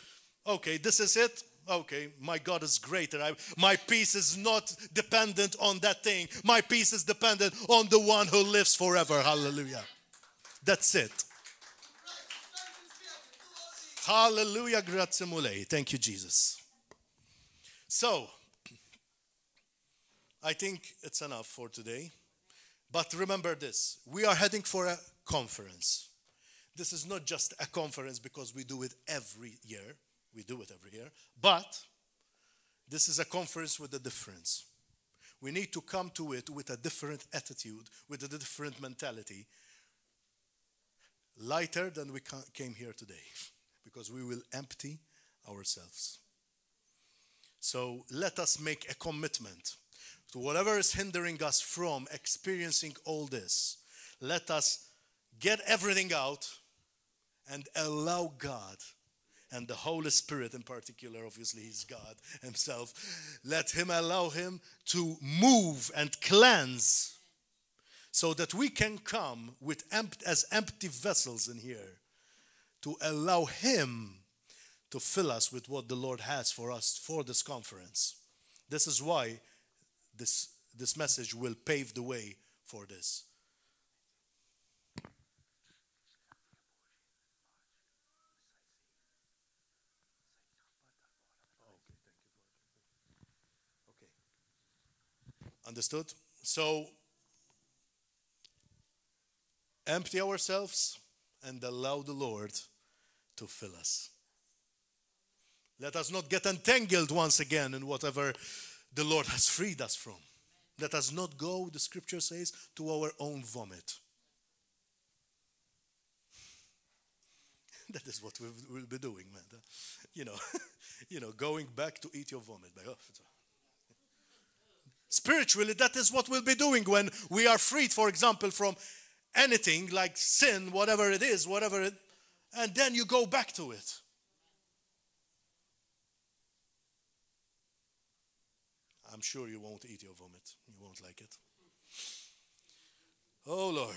okay, this is it. Okay, my God is greater. My peace is not dependent on that thing. My peace is dependent on the one who lives forever. Hallelujah. That's it. Hallelujah. Grazie mille. Thank you, Jesus. So, I think it's enough for today. But remember this. We are heading for a conference. This is not just a conference because we do it every year. We do it every year. But this is a conference with a difference. We need to come to it with a different attitude, with a different mentality. Lighter than we came here today. Because we will empty ourselves. So let us make a commitment to whatever is hindering us from experiencing all this. Let us get everything out and allow God and the Holy Spirit in particular, obviously He's God Himself, let Him allow Him to move and cleanse so that we can come with as empty vessels in here to allow Him to fill us with what the Lord has for us for this conference. This is why this message will pave the way for this. Understood? So, empty ourselves and allow the Lord to fill us. Let us not get entangled once again in whatever the Lord has freed us from. Let us not go, the scripture says, to our own vomit. That is what we'll be doing, man. Going back to eat your vomit. Spiritually, that is what we'll be doing when we are freed, for example, from anything like sin, whatever it is, and then you go back to it. I'm sure you won't eat your vomit. You won't like it. Oh, Lord.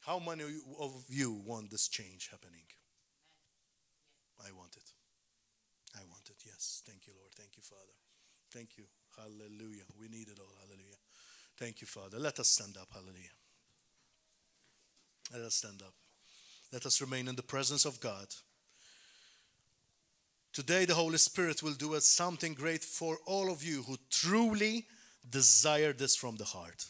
How many of you want this change happening? I want it. I want it, yes. Thank you, Lord. Thank you, Father. Thank you. Hallelujah. We need it all. Hallelujah. Thank you, Father. Let us stand up. Hallelujah. Let us stand up. Let us remain in the presence of God. Today, the Holy Spirit will do something great for all of you who truly desire this from the heart.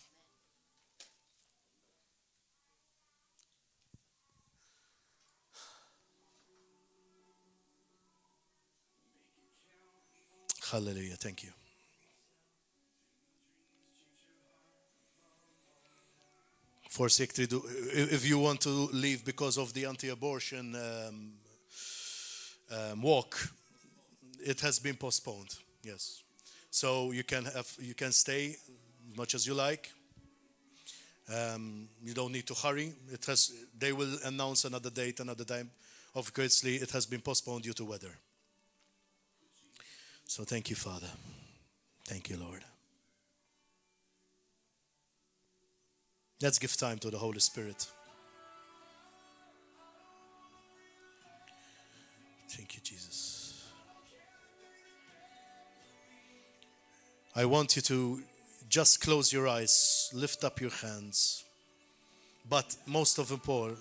Hallelujah. Thank you. If you want to leave because of the anti-abortion walk, it has been postponed. Yes, so you can stay as much as you like. You don't need to hurry. They will announce another date, another time. Obviously, it has been postponed due to weather. So thank you, Father. Thank you, Lord. Let's give time to the Holy Spirit. Thank you, Jesus. I want you to just close your eyes, lift up your hands, but most of all,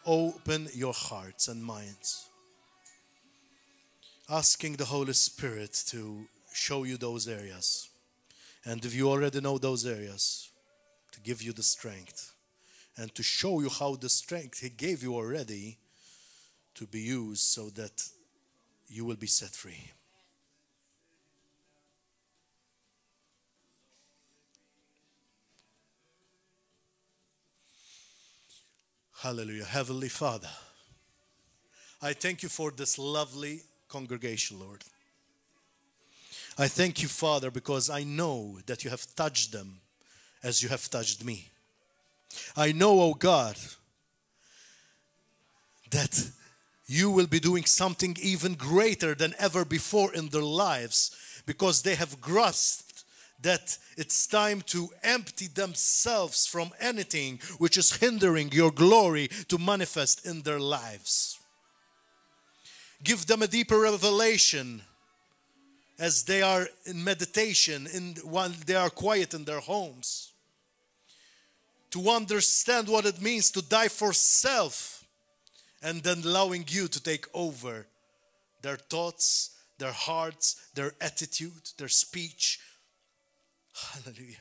open your hearts and minds, asking the Holy Spirit to show you those areas. And if you already know those areas, to give you the strength and to show you how the strength He gave you already to be used so that you will be set free. Hallelujah. Heavenly Father, I thank you for this lovely congregation, Lord. I thank you, Father, because I know that you have touched them as you have touched me. I know, oh God, that you will be doing something even greater than ever before in their lives, because they have grasped that it's time to empty themselves from anything which is hindering your glory to manifest in their lives. Give them a deeper revelation as they are in meditation, while they are quiet in their homes, to understand what it means to die for self, and then allowing you to take over their thoughts, their hearts, their attitude, their speech. Hallelujah.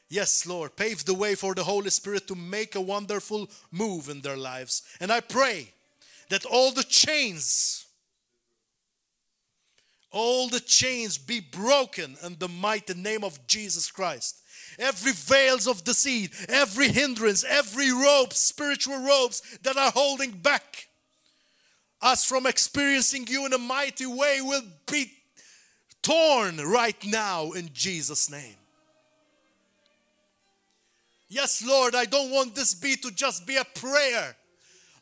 Yes, Lord, pave the way for the Holy Spirit to make a wonderful move in their lives. And I pray that all the chains be broken in the mighty name of Jesus Christ. Every veils of deceit, every hindrance, every rope, spiritual ropes that are holding back us from experiencing you in a mighty way will be torn right now in Jesus' name. Yes, Lord, I don't want this to just be a prayer.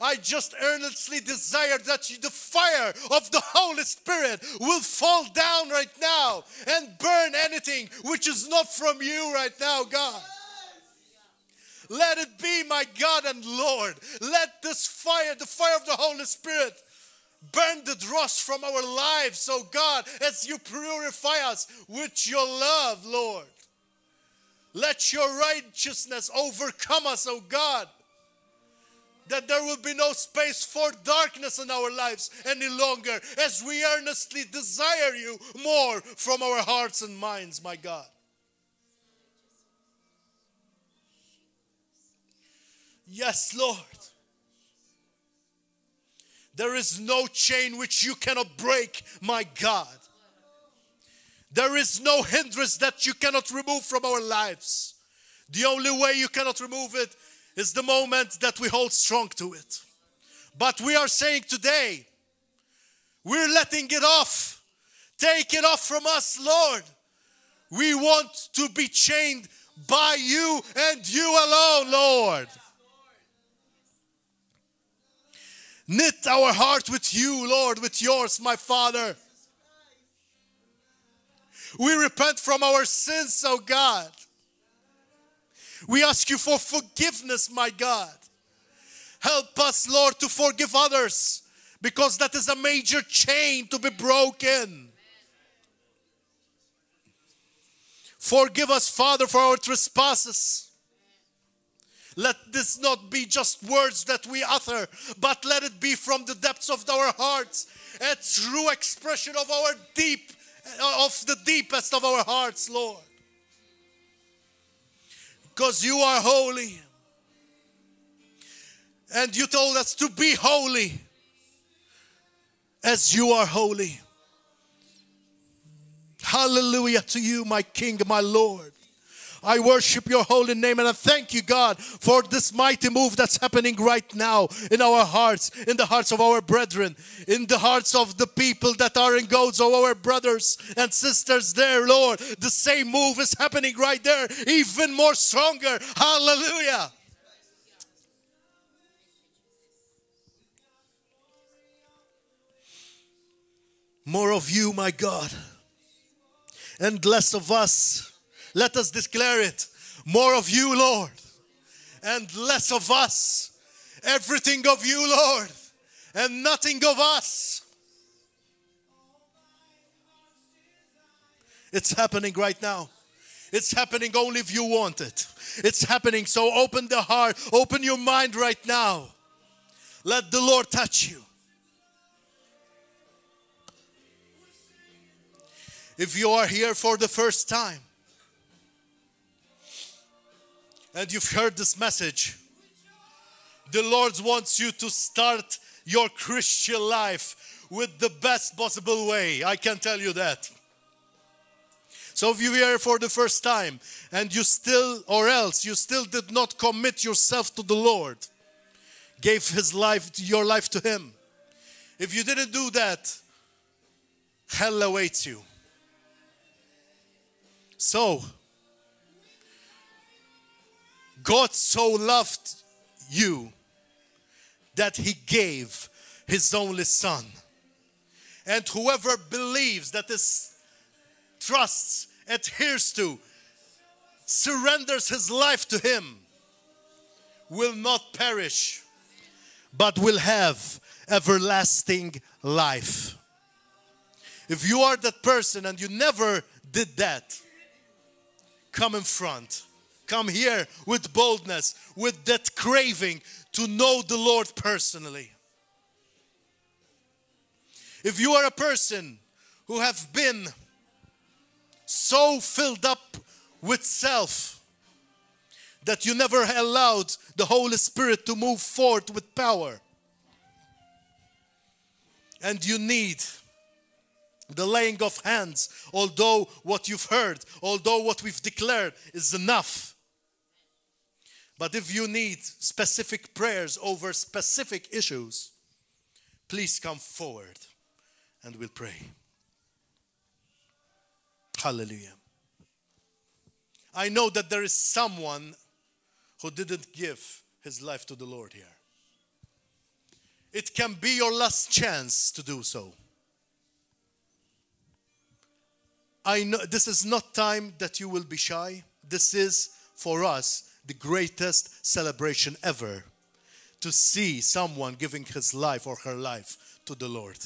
I just earnestly desire that the fire of the Holy Spirit will fall down right now and burn anything which is not from you right now, God. Let it be, my God and Lord. Let this fire, the fire of the Holy Spirit, burn the dross from our lives, oh God, as you purify us with your love, Lord. Let your righteousness overcome us, oh God, that there will be no space for darkness in our lives any longer, as we earnestly desire you more from our hearts and minds, my God. Yes, Lord. There is no chain which you cannot break, my God. There is no hindrance that you cannot remove from our lives. The only way you cannot remove it is the moment that we hold strong to it. But we are saying today, we're letting it off. Take it off from us, Lord. We want to be chained by you and you alone, Lord. Knit our heart with you, Lord, with yours, my Father. We repent from our sins, oh God. We ask you for forgiveness, my God. Help us, Lord, to forgive others, because that is a major chain to be broken. Forgive us, Father, for our trespasses. Let this not be just words that we utter, but let it be from the depths of our hearts, a true expression of the deepest of our hearts, Lord. Because you are holy. And you told us to be holy as you are holy. Hallelujah to you, my King, my Lord. I worship your holy name, and I thank you, God, for this mighty move that's happening right now in our hearts, in the hearts of our brethren, in the hearts of the people that are in Gozo, our brothers and sisters there, Lord. The same move is happening right there, even more stronger. Hallelujah. More of you, my God, and less of us. Let us declare it. More of you, Lord, and less of us. Everything of you, Lord, and nothing of us. It's happening right now. It's happening only if you want it. It's happening, so open the heart, open your mind right now. Let the Lord touch you. If you are here for the first time, and you've heard this message, the Lord wants you to start your Christian life with the best possible way. I can tell you that. So if you're here for the first time and you still did not commit yourself to the Lord, gave your life to Him. If you didn't do that, Hell awaits you. So, God so loved you that He gave His only Son. And whoever believes, that is, trusts, adheres to, surrenders his life to Him, will not perish, but will have everlasting life. If you are that person and you never did that, come in front. Come here with boldness, with that craving to know the Lord personally. If you are a person who have been so filled up with self that you never allowed the Holy Spirit to move forth with power, and you need the laying of hands, although what you've heard, although what we've declared is enough. But if you need specific prayers over specific issues, please come forward and we'll pray. Hallelujah. I know that there is someone who didn't give his life to the Lord here. It can be your last chance to do so. I know this is not time that you will be shy. This is, for us, the greatest celebration ever, to see someone giving his life or her life to the Lord.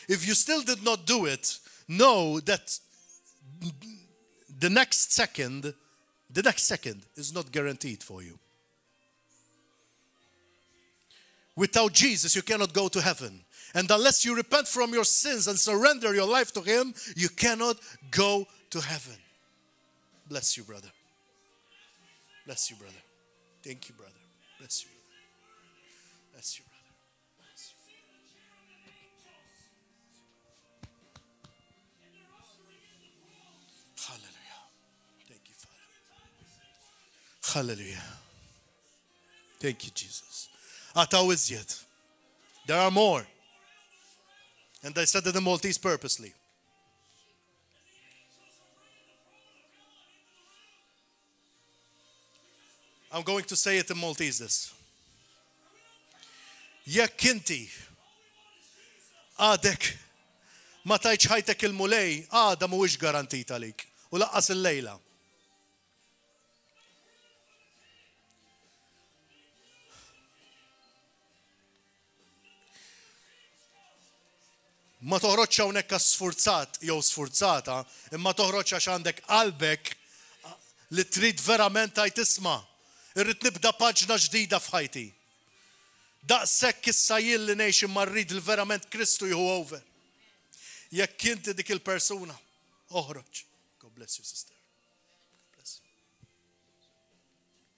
If you still did not do it, know that the next second is not guaranteed for you. Without Jesus, you cannot go to heaven. And unless you repent from your sins and surrender your life to Him, you cannot go to heaven. Bless you, brother. Bless you, brother. Thank you, brother. Bless you. Bless you, brother. Bless you. Hallelujah. Thank you, Father. Hallelujah. Thank you, Jesus. Ataw iżjed. There are more. And I said it in Maltese purposely. I'm going to say it in Maltese this. Jekk inti għadek ma tajtx ħajtek il-mulej, għada mhuwiex garantita lik u laqqas il-lejla. Ma toħroġx hawnhekk sfurzat jew sfurzata, imma toħroġ għax għandek qalbek li trid verament tajt isma'. Irrid nibda paġna ġdida f'ħajti. Daqshekk issa jien li ngħix imma rrid verament Kristu jieħu over. Jekk inti dik il-persuna, oħroġ. God bless you, sister. Bless you.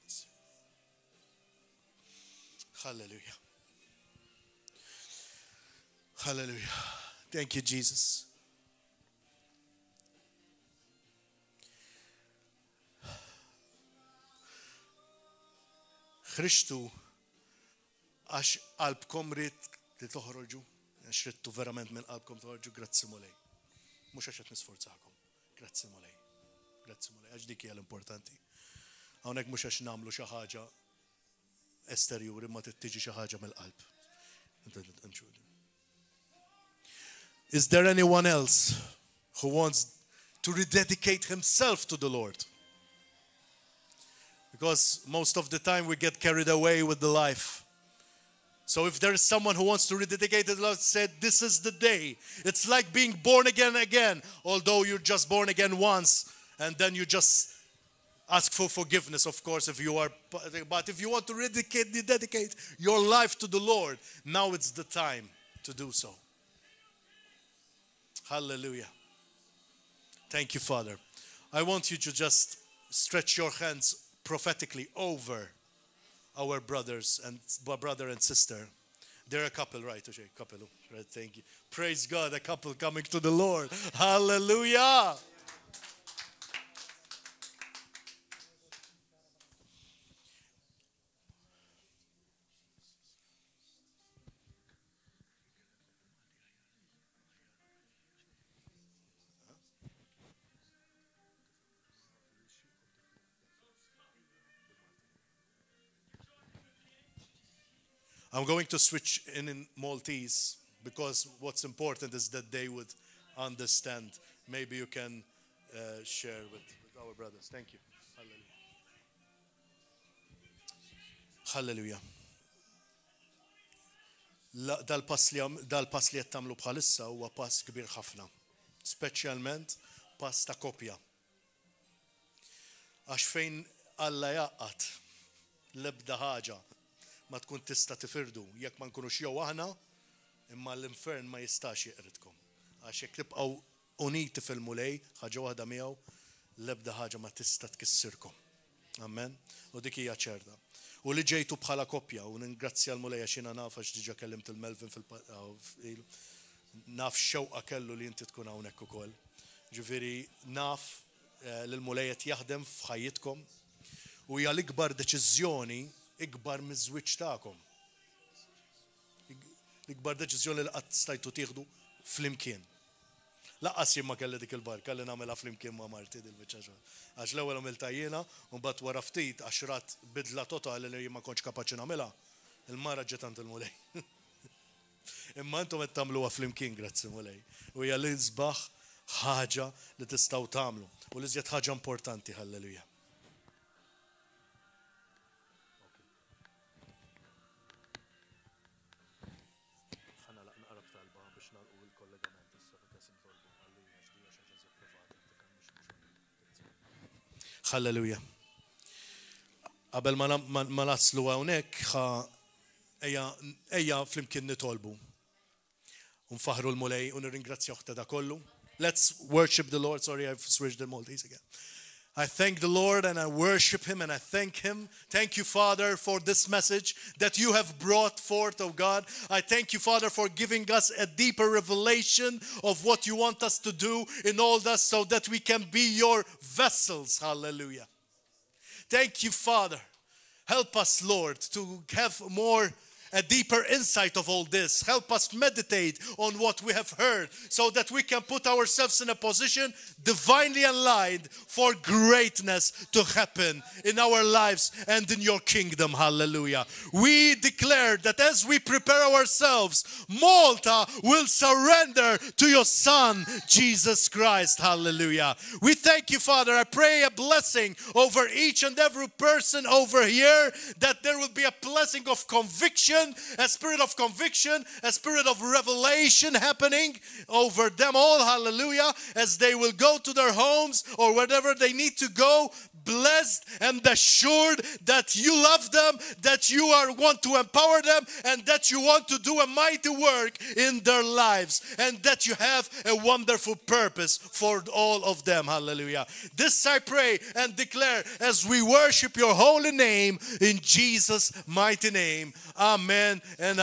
Bless you. Hallelujah. Hallelujah. Thank you, Jesus. Ħriġtu għax qalbkom rid li toħroġu, għax ridtu verament minn qalbkom toħroġu, grazzi mulej. Mhux għax qed nisforzakom. Grazzi mulej. Grazzi mulej, għax dik hija l-importanti. Hawnhekk mhux għax nagħmlu xi ħaġa esterjuri, ma tittiġi xi ħaġa mill-qalb. Is there anyone else who wants to rededicate himself to the Lord? Because most of the time we get carried away with the life. So if there is someone who wants to rededicate his life, said, this is the day. It's like being born again, although you're just born again once, and then you just ask for forgiveness, of course, if you are. But if you want to rededicate your life to the Lord, now it's the time to do so. Hallelujah. Thank you, Father. I want you to just stretch your hands prophetically over our brothers and brother and sister. They're a couple, right? Couple, right? Thank you. Praise God, a couple coming to the Lord. Hallelujah. I'm going to switch in Maltese because what's important is that they would understand. Maybe you can share with our brothers. Thank you. Hallelujah. Dal-pass li qed tagħmlu bħalissa huwa pass kbir ħafna, speċjalment pass ta' koppja. Għax fejn Alla jaqgħad l-ebda ħaġa ma tkun tista' tifirdu jekk ma nkunux jew aħna, imma l-infern ma jistax jeqridkom. Għax jekk tibqgħu uniti fil-mulej, ħaġa waħda miegħu, l-ebda ħaġa ma tista' tkissirkom. Amen. U dik hija ċerta. U li ġejtu bħala koppja, u ningrazzja l-mulej għax jiena naf għax diġà kellimt il-Melvin naf xewqa kellu li inti tkun hawnhekk ukoll. Ġifieri naf l-mulej qed jaħdem f'ħajjitkom u hija l-ikbar deċiżjoni ikbar miż-żwieġ tagħkom. L-ikbar deċiżjoni li qatt stajtu tieħdu flimkien. Laqqas jien ma kelli dik il-bar, kelli nagħmilha flimkien ma' Marti dil-biċċa xogħol. Għax l-ewwel għamilta jiena u mbagħad wara ftit għaxrat bidla totali li jien ma kontx kapaċi nagħmilha, il-mara ġiet għand il-mulej. Imma intom qed tagħmluha flimkien grazzi mulej. U hija l-isbaħ ħaġa li tistgħu tagħmlu u l-iżjed ħaġa importanti, halleluja. Halleluja. Qabel ma naslu hawnhekk ejja flimkien nitolbu. Nfaħru l-mulej u nirringrazzjawh ta' kollu. Let's worship the Lord. Sorry, I've switched the Maltese again. I thank the Lord and I worship Him and I thank Him. Thank you, Father, for this message that you have brought forth, oh God. I thank you, Father, for giving us a deeper revelation of what you want us to do in all this so that we can be your vessels. Hallelujah. Thank you, Father. Help us, Lord, to have a deeper insight of all this. Help us meditate on what we have heard so that we can put ourselves in a position divinely aligned for greatness to happen in our lives and in your kingdom. Hallelujah. We declare that as we prepare ourselves, Malta will surrender to your Son, Jesus Christ. Hallelujah. We thank you, Father. I pray a blessing over each and every person over here, that there will be a blessing of conviction, a spirit of conviction, a spirit of revelation happening over them all, hallelujah, as they will go to their homes or wherever they need to go, blessed and assured that you love them, that you want to empower them, and that you want to do a mighty work in their lives, and that you have a wonderful purpose for all of them, hallelujah. This I pray and declare as we worship your holy name in Jesus' mighty name. Amen. And